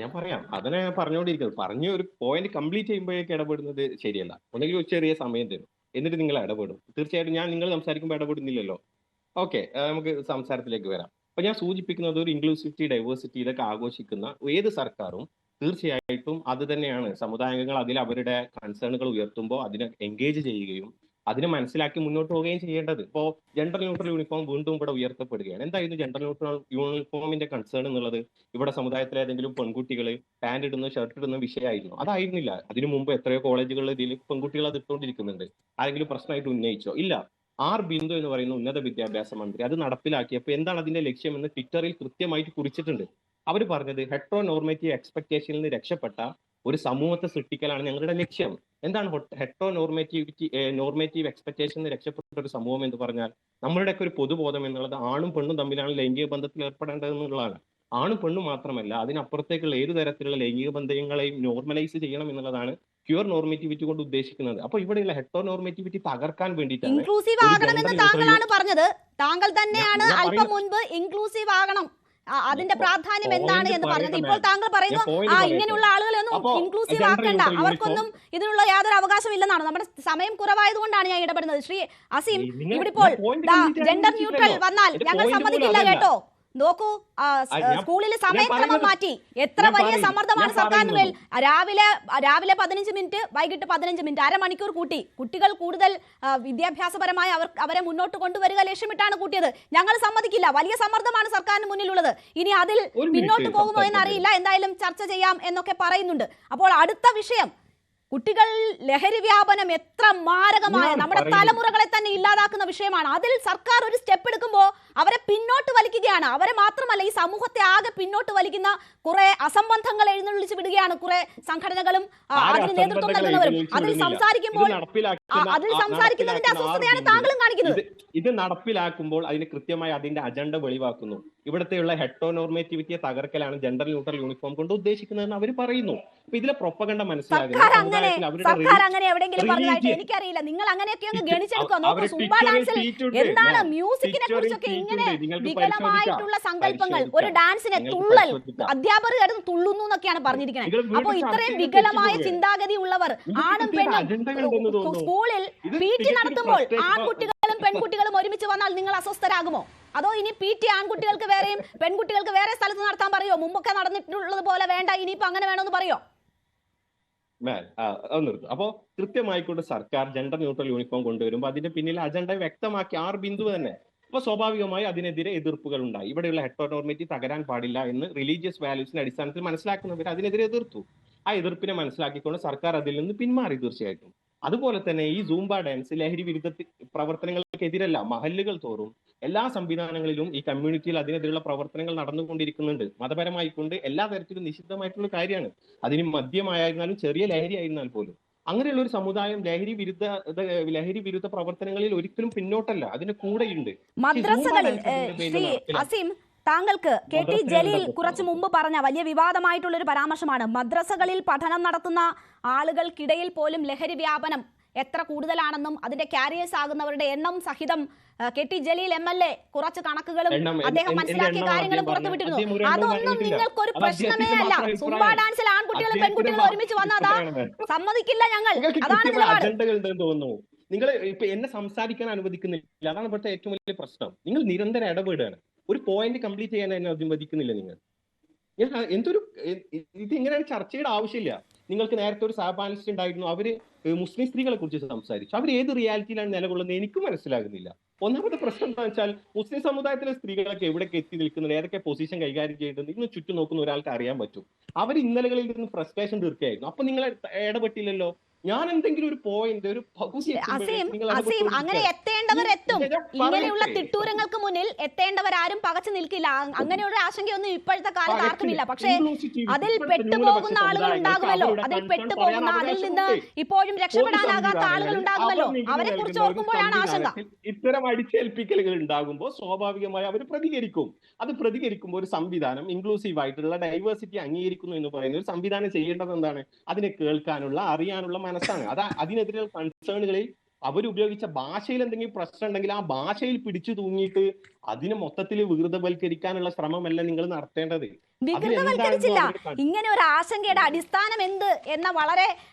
ഞാൻ പറയാം. അതിനെ പറഞ്ഞുകൊണ്ടിരിക്കുന്നത്. പറഞ്ഞു ഒരു പോയിന്റ് കംപ്ലീറ്റ് ചെയ്യുമ്പോഴേക്ക് ഇടപെടുന്നത് ശരിയല്ല. ഒന്നെങ്കിൽ ഒരു ചെറിയ സമയം തരും, എന്നിട്ട് നിങ്ങൾ ഇടപെടും. തീർച്ചയായിട്ടും നിങ്ങൾ സംസാരിക്കുമ്പോൾ ഇടപെടുന്നില്ലല്ലോ. ഓക്കെ, നമുക്ക് സംസാരത്തിലേക്ക് വരാം. അപ്പൊ ഞാൻ സൂചിപ്പിക്കുന്നത് ഒരു ഇൻക്ലൂസിവിറ്റി, ഡൈവേഴ്സിറ്റി ഇതൊക്കെ ആഘോഷിക്കുന്ന ഏത് സർക്കാരും തീർച്ചയായിട്ടും അത് തന്നെയാണ്. സമുദായാംഗങ്ങൾ അതിൽ അവരുടെ കൺസേണുകൾ ഉയർത്തുമ്പോൾ അതിനെ എൻഗേജ് ചെയ്യുകയും അതിനെ മനസ്സിലാക്കി മുന്നോട്ട് പോവുകയും ചെയ്യേണ്ടത്. ഇപ്പോൾ ജെൻഡർ ന്യൂട്രൽ യൂണിഫോം വീണ്ടും ഇവിടെ ഉയർത്തപ്പെടുകയാണ്. എന്തായിരുന്നു ജെൻഡർ ന്യൂട്രൽ യൂണിഫോമിന്റെ കൺസേൺ എന്നുള്ളത്? ഇവിടെ സമുദായത്തിലെ ഏതെങ്കിലും പെൺകുട്ടികൾ പാന്റ് ഇടുന്ന ഷർട്ട് ഇടുന്ന വിഷയമായിരുന്നു? അതായിരുന്നില്ല. അതിനു മുമ്പ് എത്രയോ കോളേജുകളിൽ ഇതിൽ പെൺകുട്ടികൾ അത് ഇട്ടുകൊണ്ടിരിക്കുന്നുണ്ട്. ആരെങ്കിലും പ്രശ്നമായിട്ട് ഉന്നയിച്ചോ? ഇല്ല. ആർ ബിന്ദു എന്ന് പറയുന്ന ഉന്നത വിദ്യാഭ്യാസ മന്ത്രി അത് നടപ്പിലാക്കിയപ്പോൾ എന്താണ് അതിന്റെ ലക്ഷ്യം എന്ന് ട്വിറ്ററിൽ കൃത്യമായിട്ട് കുറിച്ചിട്ടുണ്ട്. അവർ പറഞ്ഞത് ഹെട്രോ നോർമേറ്റീവ് എക്സ്പെക്ടേഷനിൽ നിന്ന് രക്ഷപ്പെട്ട ഒരു സമൂഹത്തെ സൃഷ്ടിക്കലാണ് ഞങ്ങളുടെ ലക്ഷ്യം. എന്താണ് ഹെട്രോ നോർമേറ്റീവ് എക്സ്പെക്ടേഷൻ രക്ഷപ്പെട്ട ഒരു സമൂഹം എന്ന് പറഞ്ഞാൽ? നമ്മളുടെയൊക്കെ ഒരു പൊതുബോധം എന്നുള്ളത് ആണും പെണ്ണും തമ്മിലാണ് ലൈംഗിക ബന്ധത്തിൽ ഏർപ്പെടേണ്ടതെന്നുള്ളതാണ്. ആണും പെണ്ണും മാത്രമല്ല, അതിനപ്പുറത്തേക്കുള്ള ഏതു തരത്തിലുള്ള ലൈംഗിക ബന്ധങ്ങളെയും നോർമലൈസ് ചെയ്യണം എന്നുള്ളതാണ് പ്യുവർ നോർമേറ്റിവിറ്റി കൊണ്ട് ഉദ്ദേശിക്കുന്നത്. അപ്പൊ ഇവിടെയുള്ള ഹെട്രോ നോർമേറ്റിവിറ്റി തകർക്കാൻ വേണ്ടിയിട്ടാണ് ഇൻക്ലൂസീവ് ആകണമെന്ന് താങ്കളാണ് പറഞ്ഞത്. താങ്കൾ തന്നെയാണ് അല്പം മുൻപ് ഇൻക്ലൂസീവ് ആകണം, അതിന്റെ പ്രാധാന്യം എന്താണ് എന്ന് പറഞ്ഞത്. ഇപ്പോൾ താങ്കൾ പറയുന്നു ഇങ്ങനെയുള്ള ആളുകളെ ഒന്നും ഇൻക്ലൂസീവ് ആക്കണ്ട, അവർക്കൊന്നും ഇതിനുള്ള യാതൊരു അവകാശം ഇല്ലെന്നാണ്. നമ്മുടെ സമയം കുറവായതുകൊണ്ടാണ് ഞാൻ ഇടപെടുന്നത്. ശ്രീ അസീം, ഇവിടെ ഇപ്പോൾ ജെൻഡർ ന്യൂട്രൽ വന്നാൽ ഞങ്ങൾ സമ്മതിക്കില്ല കേട്ടോ. നോക്കൂ, സ്കൂളിൽ സമയക്രമം മാറ്റി. എത്ര വലിയ സമ്മർദ്ദമാണ് സർക്കാരിന് മേൽ. രാവിലെ 15 മിനിറ്റ്, വൈകിട്ട് 15 മിനിറ്റ്, അരമണിക്കൂർ കൂട്ടി. കുട്ടികൾ കൂടുതൽ വിദ്യാഭ്യാസപരമായി അവരെ മുന്നോട്ട് കൊണ്ടുവരിക ലക്ഷ്യമിട്ടാണ് കൂട്ടിയത്. ഞങ്ങൾ സമ്മതിക്കില്ല. വലിയ സമ്മർദ്ദമാണ് സർക്കാരിന് മുന്നിലുള്ളത്. ഇനി അതിൽ പിന്നോട്ട് പോകുമോ എന്നറിയില്ല. എന്തായാലും ചർച്ച ചെയ്യാം എന്നൊക്കെ പറയുന്നുണ്ട്. അപ്പോൾ അടുത്ത വിഷയം, കുട്ടികൾ ലഹരി വ്യാപനം എത്ര മാരകമായ, നമ്മുടെ തലമുറകളെ തന്നെ ഇല്ലാതാക്കുന്ന വിഷയമാണ്. അതിൽ സർക്കാർ ഒരു സ്റ്റെപ്പ് എടുക്കുമ്പോൾ അവരെ പിന്നോട്ട് വലിക്കുകയാണ്. അവരെ മാത്രമല്ല, ഈ സമൂഹത്തെ ആകെ പിന്നോട്ട് വലിക്കുന്ന കുറെ അസംബന്ധങ്ങൾ എഴുന്നള്ളിച്ച് വിടുകയാണ് കുറെ സംഘടനകളും അതിന് നേതൃത്വം നൽകുന്നവരും. അതിൽ സംസാരിക്കുന്നതിന്റെ അസ്വസ്ഥതയാണ് താങ്കളും കാണിക്കുന്നത്. ഇത് നടപ്പിലാക്കുമ്പോൾ അതിന് കൃത്യമായി അതിന്റെ അജണ്ട വെളിവാക്കുന്നു. ഇവിടത്തെയുള്ള ഹെട്രോ നോർമേറ്റിവിറ്റിയെ തകർക്കലാണ് ജെൻഡർ ന്യൂട്രൽ യൂണിഫോം കൊണ്ട് ഉദ്ദേശിക്കുന്നതെന്ന് അവർ പറയുന്നു. അപ്പൊ ഇതിലെ പ്രൊപ്പഗണ്ട മനസ്സിലാകുന്നത് സർക്കാർ അങ്ങനെ എവിടെയെങ്കിലും പറഞ്ഞതായിട്ട് എനിക്കറിയില്ല. നിങ്ങൾ അങ്ങനെയൊക്കെ ഒന്ന് ഗണിച്ചെടുക്കുക. നോക്കൂ, സുംബ ഡാൻസിൽ എന്താണ് മ്യൂസിക്കിനെ കുറിച്ചൊക്കെ ഇങ്ങനെ വികലമായിട്ടുള്ള സങ്കല്പങ്ങൾ. ഒരു ഡാൻസിനെ തുള്ളൽ, അധ്യാപകർ കിടന്ന് തുള്ളുന്നു എന്നൊക്കെയാണ് പറഞ്ഞിരിക്കുന്നത്. അപ്പൊ ഇത്രയും വികലമായ ചിന്താഗതി ഉള്ളവർ ആണും പെണ്ണും സ്കൂളിൽ PT നടത്തുമ്പോൾ ആൺകുട്ടികളും പെൺകുട്ടികളും ഒരുമിച്ച് വന്നാൽ നിങ്ങൾ അസ്വസ്ഥരാകുമോ? അതോ ഇനി PT ആൺകുട്ടികൾക്ക് വേറെയും പെൺകുട്ടികൾക്ക് വേറെ സ്ഥലത്ത് നടത്താൻ പറയോ? മുമ്പൊക്കെ നടന്നിട്ടുള്ളത് പോലെ വേണ്ട, ഇനിയിപ്പോ അങ്ങനെ വേണമെന്ന് പറയോ? അപ്പോ കൃത്യമായിക്കൊണ്ട് സർക്കാർ ജെൻഡർ ന്യൂട്രൽ യൂണിഫോം കൊണ്ടുവരുമ്പോൾ അതിന്റെ പിന്നിൽ അജണ്ട വ്യക്തമാക്കി ആർ ബിന്ദു തന്നെ. അപ്പൊ സ്വാഭാവികമായി അതിനെതിരെ എതിർപ്പുകൾ ഉണ്ടായി. ഇവിടെയുള്ള ഹെട്രോനോർമേറ്റീവ് തകരാൻ പാടില്ല എന്ന് റിലീജിയസ് വാല്യൂസിന്റെ അടിസ്ഥാനത്തിൽ മനസ്സിലാക്കുന്നവർ അതിനെതിരെ എതിർത്തു. ആ എതിർപ്പിനെ മനസ്സിലാക്കിക്കൊണ്ട് സർക്കാർ അതിൽ നിന്ന് പിന്മാറി തീർച്ചയായിട്ടും. അതുപോലെ തന്നെ ഈ സൂംബ ഡാൻസ് ലഹരി വിരുദ്ധ പ്രവർത്തനങ്ങൾക്കെതിരല്ല. മഹല്ലുകൾ തോറും എല്ലാ സംവിധാനങ്ങളിലും ഈ കമ്മ്യൂണിറ്റിയിൽ അതിനെതിരെയുള്ള പ്രവർത്തനങ്ങൾ നടന്നുകൊണ്ടിരിക്കുന്നുണ്ട്. മതപരമായിക്കൊണ്ട് എല്ലാ തരത്തിലും നിഷിദ്ധമായിട്ടുള്ള കാര്യമാണ്. അതിന് മദ്യമായിരുന്നാലും ചെറിയ ലഹരി ആയിരുന്നാൽ പോലും. അങ്ങനെയുള്ള ഒരു സമുദായം ലഹരി വിരുദ്ധ പ്രവർത്തനങ്ങളിൽ ഒരിക്കലും പിന്നോട്ടല്ല, അതിന്റെ കൂടെയുണ്ട്. മദ്രസകളിൽ അസീം, താങ്കൾക്ക് KT ജലീൽ കുറച്ചു മുമ്പ് പറഞ്ഞ വലിയ വിവാദമായിട്ടുള്ള ഒരു പരാമർശമാണ്, മദ്രസകളിൽ പഠനം നടത്തുന്ന ആളുകൾക്കിടയിൽ പോലും ലഹരി വ്യാപനം എത്ര കൂടുതലാണെന്നും അതിന്റെ കാരിയേഴ്സ് ആകുന്നവരുടെ എണ്ണം സഹിതം KT ജലീൽ MLA കുറച്ച് കണക്കുകളും അദ്ദേഹം മനസ്സിലാക്കിയ കാര്യങ്ങളും പുറത്തുവിട്ടിരുന്നു. അതൊന്നും നിങ്ങൾക്കൊരു പ്രശ്നമേ അല്ല. സുംബ ഡാൻസിൽ ആൺകുട്ടികളും പെൺകുട്ടികളും ഒരുമിച്ച് വന്നതാ സമ്മതിക്കില്ല ഞങ്ങൾ. അതാണ് തോന്നുന്നു. നിങ്ങൾ ഇപ്പൊ എന്നെ സംസാരിക്കാൻ അനുവദിക്കുന്നില്ല. അതാണ് ഇവിടുത്തെ ഏറ്റവും വലിയ പ്രശ്നം. നിങ്ങൾ നിരന്തരം ഇടപെടുകയാണ്. ഒരു പോയിന്റ് കംപ്ലീറ്റ് ചെയ്യാൻ എന്നെ അനുവദിക്കുന്നില്ല നിങ്ങൾ. ഇത് ഇങ്ങനെയാണ് ചർച്ചയുടെ ആവശ്യമില്ല. നിങ്ങൾക്ക് നേരത്തെ ഒരു സഹപാനലിസ്റ്റ് ഉണ്ടായിരുന്നു, അവര് മുസ്ലിം സ്ത്രീകളെ കുറിച്ച് സംസാരിച്ചു. അവർ ഏത് റിയാലിറ്റിയിലാണ് നിലകൊള്ളുന്നത് എനിക്ക് മനസ്സിലാകുന്നില്ല. ഒന്നാമത്തെ പ്രശ്നം എന്താണെന്ന് വെച്ചാൽ മുസ്ലിം സമുദായത്തിലെ സ്ത്രീകളൊക്കെ എവിടേക്ക് എത്തി നിൽക്കുന്നത്, ഏതൊക്കെ പൊസിഷൻ കൈകാര്യം ചെയ്യേണ്ടത് ഇന്ന് ചുറ്റും നോക്കുന്ന ഒരാൾക്ക് അറിയാൻ പറ്റും. അവർ ഇന്നലകളിൽ നിന്ന് ഫ്രസ്ട്രേഷൻ തീർക്കുകയായിരുന്നു. അപ്പൊ നിങ്ങൾ ഇടപെട്ടില്ലല്ലോ. ഞാൻ എന്തെങ്കിലും ഒരു പോയിന്റ്, ഒരു അങ്ങനെ എത്തേണ്ടവരെത്തും. ഇങ്ങനെയുള്ള തിട്ടൂരങ്ങൾക്ക് മുന്നിൽ എത്തേണ്ടവരാരും പകച്ചു നിൽക്കില്ല. അങ്ങനെയുള്ള ആശങ്കയൊന്നും ഇപ്പോഴത്തെ കാലത്ത് ആർക്കുമില്ല. പക്ഷേ അതിൽ പെട്ടുപോകുന്ന ആളുകൾ ഉണ്ടാകുമല്ലോ. അതിൽ പെട്ടുപോകുന്ന, അതിൽ നിന്ന് ഇപ്പോഴും രക്ഷപ്പെടാനാകാത്ത ആളുകൾ ഉണ്ടാകുമല്ലോ. അവരെ കുറിച്ച് ഓർക്കുമ്പോഴാണ് ആശങ്ക. ഇത്തരം അടിച്ചേൽപ്പിക്കലുകൾ ഉണ്ടാകുമ്പോൾ സ്വാഭാവികമായി അവർ പ്രതികരിക്കും. അത് പ്രതികരിക്കുമ്പോൾ ഒരു സംവിധാനം ഇൻക്ലൂസീവ് ആയിട്ടുള്ള ഡൈവേഴ്സിറ്റി അംഗീകരിക്കുന്നു എന്ന് പറയുന്ന ഒരു സംവിധാനം ചെയ്യേണ്ടത് എന്താണ്? അതിനെ കേൾക്കാനുള്ള, അറിയാനുള്ള മനസ്സാണ്. അതിനെതിരെയുള്ള കൺസേണുകളിൽ അവരുപയോഗിച്ച ഭാഷയിൽ എന്തെങ്കിലും പ്രശ്നം ഉണ്ടെങ്കിൽ ആ ഭാഷയിൽ പിടിച്ചു തൂങ്ങിയിട്ട് അതിനെ മൊത്തത്തിൽ വികൃതവൽക്കരിക്കാനുള്ള ശ്രമമല്ല നിങ്ങൾ നടത്തേണ്ടത്. വികൃതവൽക്കരിച്ചില്ല. ഇങ്ങനെ ഒരു ആശങ്കയുടെ അടിസ്ഥാനം എന്ത് എന്ന വളരെ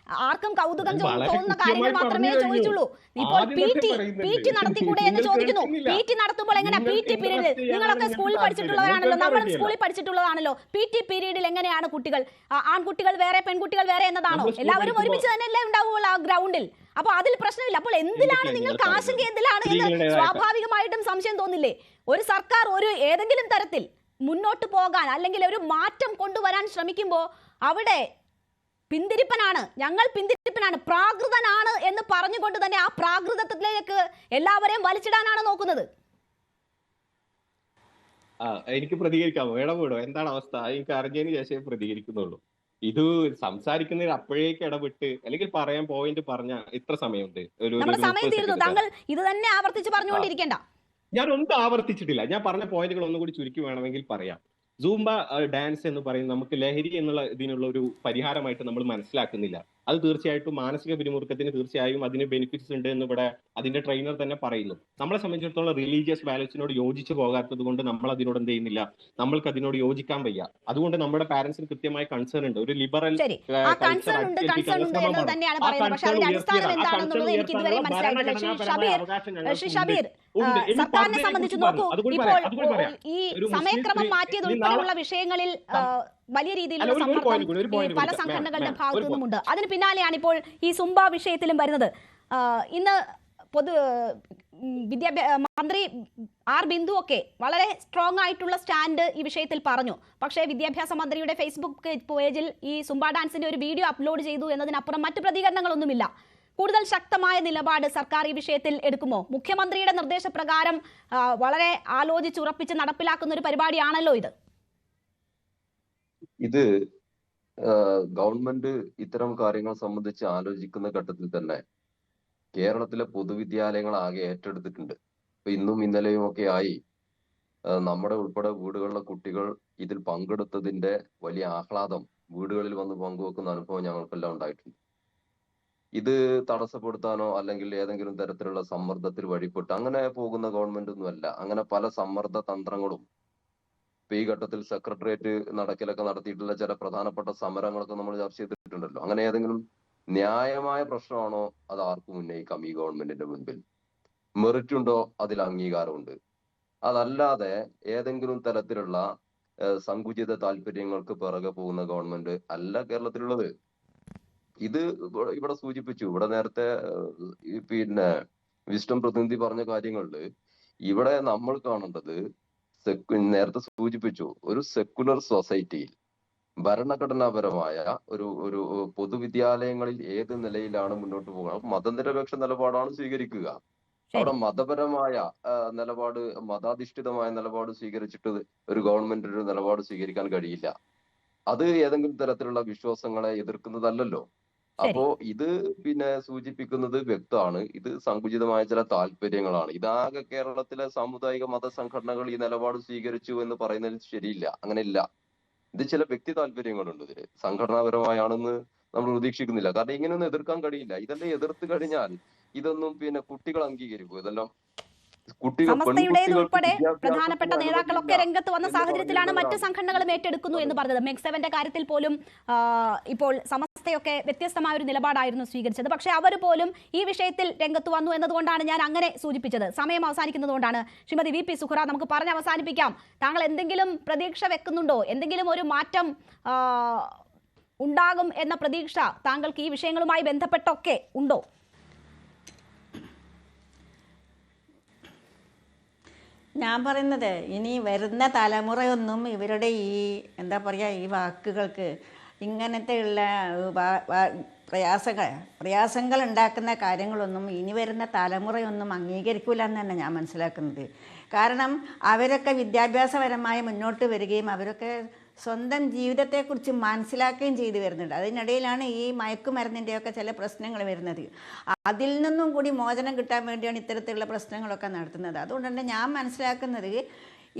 ആർക്കും കൗതുകം തോന്നുന്ന കാര്യങ്ങൾ മാത്രമേ ചോദിച്ചുള്ളൂ. ഇപ്പോൾ പി ടി നടത്തിക്കൂടെ എന്ന് ചോദിക്കുന്നു. പി ടി നടത്തുമ്പോൾ എങ്ങനെ പി ടി പീരീഡിൽ, നിങ്ങളൊക്കെ സ്കൂളിൽ പഠിച്ചിട്ടുള്ളവരാണല്ലോ, നമ്മളും സ്കൂളിൽ പഠിച്ചിട്ടുള്ളതാണല്ലോ, പി ടി പീരീഡിൽ എങ്ങനെയാണ് കുട്ടികൾ, ആൺകുട്ടികൾ വേറെ പെൺകുട്ടികൾ വേറെ എന്നതാണോ? എല്ലാവരും ഒരുമിച്ച് തന്നെയല്ലേ ഉണ്ടാവുള്ളൂ ആ ഗ്രൗണ്ടിൽ. അപ്പോൾ അതിൽ പ്രശ്നമില്ല. അപ്പോൾ എന്തിലാണ് നിങ്ങൾക്ക് ആശങ്ക, എന്തിലാണ് എന്ന് സ്വാഭാവികമായിട്ടും സംശയം തോന്നില്ലേ? ഒരു സർക്കാർ ഒരു ഏതെങ്കിലും തരത്തിൽ മുന്നോട്ട് പോകാൻ അല്ലെങ്കിൽ ഒരു മാറ്റം കൊണ്ടുവരാൻ ശ്രമിക്കുമ്പോൾ അവിടെ പിന്തിരിപ്പനാണ്, ഞങ്ങൾ പിന്തിരിപ്പനാണ്, പ്രാകൃതനാണ് എന്ന് പറഞ്ഞുകൊണ്ട് തന്നെ ആ പ്രാകൃതത്തിലേക്ക് എല്ലാവരെയും വലിച്ചിടാനാണ് നോക്കുന്നത്. എനിക്ക് പ്രതികരിക്കാമോ? ഇടപെടോ? എന്താണ് അവസ്ഥ? എനിക്ക് അറിഞ്ഞതിന് ശേഷം പ്രതികരിക്കുന്നുള്ളൂ. ഇത് സംസാരിക്കുന്നതിൽ അപ്പോഴേക്ക് ഇടപെട്ട് അല്ലെങ്കിൽ പറയാൻ പോയിന്റ് പറഞ്ഞ ഇത്ര സമയമുണ്ട്. നമ്മുടെ സമയം തീർന്നു. താങ്കൾ ഇത് തന്നെ ആവർത്തിച്ച് പറഞ്ഞുകൊണ്ടിരിക്കേണ്ട. ഞാൻ ഒന്നും ആവർത്തിച്ചിട്ടില്ല. ഞാൻ പറഞ്ഞ പോയിന്റുകൾ ഒന്നുകൂടി ചുരുക്കി വേണമെങ്കിൽ പറയാം. സൂംബ ഡാൻസ് എന്ന് പറയുന്നത് നമുക്ക് ലഹരി എന്നുള്ള ഇതിനുള്ള ഒരു പരിഹാരമായിട്ട് നമ്മൾ മനസ്സിലാക്കുന്നില്ല. അത് തീർച്ചയായിട്ടും മാനസിക പിരിമുറുക്കത്തിന് തീർച്ചയായും അതിന് ബെനിഫിറ്റ്സ് ഉണ്ട് എന്ന് ഇവിടെ അതിന്റെ ട്രെയിനർ തന്നെ പറയുന്നു. നമ്മളെ സംബന്ധിച്ചിടത്തോളം റിലീജിയസ് വാല്യൂസിനോട് യോജിച്ചു പോകാത്തത് കൊണ്ട് നമ്മൾ അതിനോട് എന്ത് ചെയ്യുന്നില്ല, നമ്മൾക്ക് അതിനോട് യോജിക്കാൻ വയ്യ. അതുകൊണ്ട് നമ്മുടെ പാരന്റ്സിന് കൃത്യമായ കൺസേൺ ഉണ്ട്. ഒരു ലിബറൽ സർക്കാരിനെ സംബന്ധിച്ച് നോക്കൂ, ഇപ്പോൾ ഈ സമയക്രമം മാറ്റിയത് ഉൾപ്പെടെയുള്ള വിഷയങ്ങളിൽ വലിയ രീതിയിലുള്ള സമ്മർദ്ദം പല സംഘടനകളുടെ ഭാഗത്തു നിന്നുമുണ്ട്. അതിന് പിന്നാലെയാണ് ഇപ്പോൾ ഈ സുംബ വിഷയത്തിലും വരുന്നത്. ഇന്ന് മന്ത്രി ആർ ബിന്ദു ഒക്കെ വളരെ സ്ട്രോങ് ആയിട്ടുള്ള സ്റ്റാൻഡ് ഈ വിഷയത്തിൽ പറഞ്ഞു. പക്ഷേ വിദ്യാഭ്യാസ മന്ത്രിയുടെ ഫേസ്ബുക്ക് പേജിൽ ഈ സുംബ ഡാൻസിന്റെ ഒരു വീഡിയോ അപ്ലോഡ് ചെയ്തു എന്നതിനപ്പുറം മറ്റു പ്രതികരണങ്ങളൊന്നുമില്ല. കൂടുതൽ ശക്തമായ നിലപാട് സർക്കാർ ഈ വിഷയത്തിൽ എടുക്കുമോ? മുഖ്യമന്ത്രിയുടെ നിർദ്ദേശപ്രകാരം വളരെ ആലോചിച്ചുറപ്പിച്ച് നടപ്പിലാക്കുന്ന ഒരു പരിപാടിയാണല്ലോ ഇത്. ഇത് ഗവൺമെന്റ് ഇത്തരം കാര്യങ്ങൾ സംബന്ധിച്ച് ആലോചിക്കുന്ന ഘട്ടത്തിൽ തന്നെ കേരളത്തിലെ പൊതുവിദ്യാലയങ്ങൾ ആകെ ഏറ്റെടുത്തിട്ടുണ്ട്. ഇപ്പൊ ഇന്നും ഇന്നലെയും ഒക്കെ ആയി നമ്മുടെ ഉൾപ്പെടെ വീടുകളിലെ കുട്ടികൾ ഇതിൽ പങ്കെടുത്തതിന്റെ വലിയ ആഹ്ലാദം വീടുകളിൽ വന്ന് പങ്കുവെക്കുന്ന അനുഭവം ഞങ്ങൾക്കെല്ലാം ഉണ്ടായിട്ടുണ്ട്. ഇത് തടസ്സപ്പെടുത്താനോ അല്ലെങ്കിൽ ഏതെങ്കിലും തരത്തിലുള്ള സമ്മർദ്ദത്തിൽ വഴിപ്പെട്ട് അങ്ങനെ പോകുന്ന ഗവൺമെന്റ് ഒന്നുമല്ല. അങ്ങനെ പല സമ്മർദ്ദ തന്ത്രങ്ങളും ഈ ഘട്ടത്തിൽ സെക്രട്ടേറിയറ്റ് നടക്കലൊക്കെ നടത്തിയിട്ടുള്ള ചില പ്രധാനപ്പെട്ട സമരങ്ങളൊക്കെ നമ്മൾ ചർച്ച ചെയ്തിട്ടുണ്ടല്ലോ. അങ്ങനെ ഏതെങ്കിലും ന്യായമായ പ്രശ്നമാണോ അത് ആർക്കും ഉന്നയിക്കാം ഈ ഗവൺമെന്റിന്റെ മുൻപിൽ. മെറിറ്റ് ഉണ്ടോ? അതിൽ അംഗീകാരമുണ്ട്. അതല്ലാതെ ഏതെങ്കിലും തരത്തിലുള്ള സങ്കുചിത താല്പര്യങ്ങൾക്ക് പിറകെ പോകുന്ന ഗവൺമെന്റ് അല്ല കേരളത്തിലുള്ളത്. ഇത് ഇവിടെ സൂചിപ്പിച്ചു. ഇവിടെ നേരത്തെ പിന്നെ വിസ്ഡം പ്രതിനിധി പറഞ്ഞ കാര്യങ്ങളില് ഇവിടെ നമ്മൾ കാണേണ്ടത് നേരത്തെ സൂചിപ്പിച്ചു, ഒരു സെക്കുലർ സൊസൈറ്റിയിൽ ഭരണഘടനാപരമായ ഒരു പൊതുവിദ്യാലയങ്ങളിൽ ഏത് നിലയിലാണ് മുന്നോട്ട് പോകുക? മതനിരപേക്ഷ നിലപാടാണ് സ്വീകരിക്കുക. അവിടെ മതപരമായ നിലപാട്, മതാധിഷ്ഠിതമായ നിലപാട് സ്വീകരിച്ചിട്ട് ഒരു ഗവൺമെന്റ് ഒരു നിലപാട് സ്വീകരിക്കാൻ കഴിയില്ല. അത് ഏതെങ്കിലും തരത്തിലുള്ള വിശ്വാസങ്ങളെ എതിർക്കുന്നതല്ലല്ലോ. അപ്പോ ഇത് പിന്നെ സൂചിപ്പിക്കുന്നത് വ്യക്തമാണ്, ഇത് സങ്കുചിതമായ ചില താല്പര്യങ്ങളാണ്. ഇതാകെ കേരളത്തിലെ സാമുദായിക മതസംഘടനകൾ ഈ നിലപാട് സ്വീകരിച്ചു എന്ന് പറയുന്നതിൽ ശരിയില്ല. അങ്ങനെ ഇല്ല. ഇത് ചില വ്യക്തി താല്പര്യങ്ങളുണ്ട്. ഇതില് സംഘടനാപരമായാണെന്ന് നമ്മൾ പ്രതീക്ഷിക്കുന്നില്ല. കാരണം ഇങ്ങനെയൊന്നും എതിർക്കാൻ കഴിയില്ല. ഇതെല്ലാം എതിർത്ത് കഴിഞ്ഞാൽ ഇതൊന്നും പിന്നെ കുട്ടികൾ അംഗീകരിക്കും. ഇതെല്ലാം സമസ്തയുടേതുൾപ്പെടെ പ്രധാനപ്പെട്ട നേതാക്കളൊക്കെ രംഗത്ത് വന്ന സാഹചര്യത്തിലാണ് മറ്റ് സംഘടനകളും ഏറ്റെടുക്കുന്നു എന്ന് പറഞ്ഞത്. മെഗ്7ന്റെ കാര്യത്തിൽ പോലും ഇപ്പോൾ സമസ്തയൊക്കെ വ്യത്യസ്തമായ ഒരു നിലപാടായിരുന്നു സ്വീകരിച്ചത്. പക്ഷേ അവർ പോലും ഈ വിഷയത്തിൽ രംഗത്ത് വന്നു എന്നതുകൊണ്ടാണ് ഞാൻ അങ്ങനെ സൂചിപ്പിച്ചത്. സമയം അവസാനിക്കുന്നതുകൊണ്ടാണ്. ശ്രീമതി വി പി സുഹറ, നമുക്ക് പറഞ്ഞ് അവസാനിപ്പിക്കാം. താങ്കൾ എന്തെങ്കിലും പ്രതീക്ഷ വെക്കുന്നുണ്ടോ? എന്തെങ്കിലും ഒരു മാറ്റം ഉണ്ടാകും എന്ന പ്രതീക്ഷ താങ്കൾക്ക് ഈ വിഷയങ്ങളുമായി ബന്ധപ്പെട്ടൊക്കെ ഉണ്ടോ? ഞാൻ പറയുന്നത് ഇനി വരുന്ന തലമുറയൊന്നും ഇവരുടെ ഈ എന്താ പറയുക, ഈ വാക്കുകൾക്ക് ഇങ്ങനത്തെയുള്ള പ്രയാസങ്ങൾ ഉണ്ടാക്കുന്ന കാര്യങ്ങളൊന്നും ഇനി വരുന്ന തലമുറയൊന്നും അംഗീകരിക്കില്ല എന്ന് തന്നെ ഞാൻ മനസ്സിലാക്കുന്നത്. കാരണം അവരൊക്കെ വിദ്യാഭ്യാസപരമായി മുന്നോട്ട് വരികയും അവരൊക്കെ സ്വന്തം ജീവിതത്തെക്കുറിച്ച് മനസ്സിലാക്കുകയും ചെയ്തു വരുന്നുണ്ട്. അതിനിടയിലാണ് ഈ മയക്കുമരുന്നിൻ്റെയൊക്കെ ചില പ്രശ്നങ്ങൾ വരുന്നത്. അതിൽ നിന്നും കൂടി മോചനം കിട്ടാൻ വേണ്ടിയാണ് ഇത്തരത്തിലുള്ള പ്രശ്നങ്ങളൊക്കെ നടത്തുന്നത്. അതുകൊണ്ട് തന്നെ ഞാൻ മനസ്സിലാക്കുന്നത്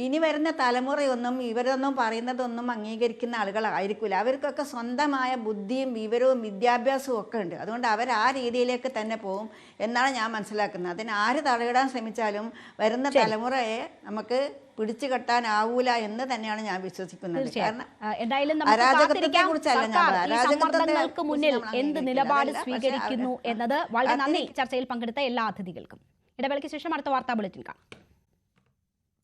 ഇനി വരുന്ന തലമുറയൊന്നും ഇവരൊന്നും പറയുന്നതൊന്നും അംഗീകരിക്കുന്ന ആളുകളായിരിക്കില്ല. അവർക്കൊക്കെ സ്വന്തമായ ബുദ്ധിയും വിവരവും വിദ്യാഭ്യാസവും ഒക്കെ ഉണ്ട്. അതുകൊണ്ട് അവർ ആ രീതിയിലേക്ക് തന്നെ പോകും എന്നാണ് ഞാൻ മനസ്സിലാക്കുന്നത്. അതിന് ആര് തടയിടാൻ ശ്രമിച്ചാലും വരുന്ന തലമുറയെ നമുക്ക് പിടിച്ചു കെട്ടാനാവൂല എന്ന് തന്നെയാണ് ഞാൻ വിശ്വസിക്കുന്നത്. കാരണം എന്തായാലും നമുക്ക് അരാജകത്വത്തെ കുറിച്ചല്ല ഞാൻ സർക്കാർ ഈ സമ്മർദ്ദങ്ങൾക്ക് മുന്നിൽ എന്ത് നിലപാട് സ്വീകരിക്കുന്നു എന്നത്. വളരെ നന്ദി ചർച്ചയിൽ പങ്കെടുത്ത എല്ലാ അതിഥികൾക്കും. ഇടവേളയ്ക്ക് ശേഷം അടുത്ത വാർത്താ ബുള്ളറ്റിൻ കാണാം.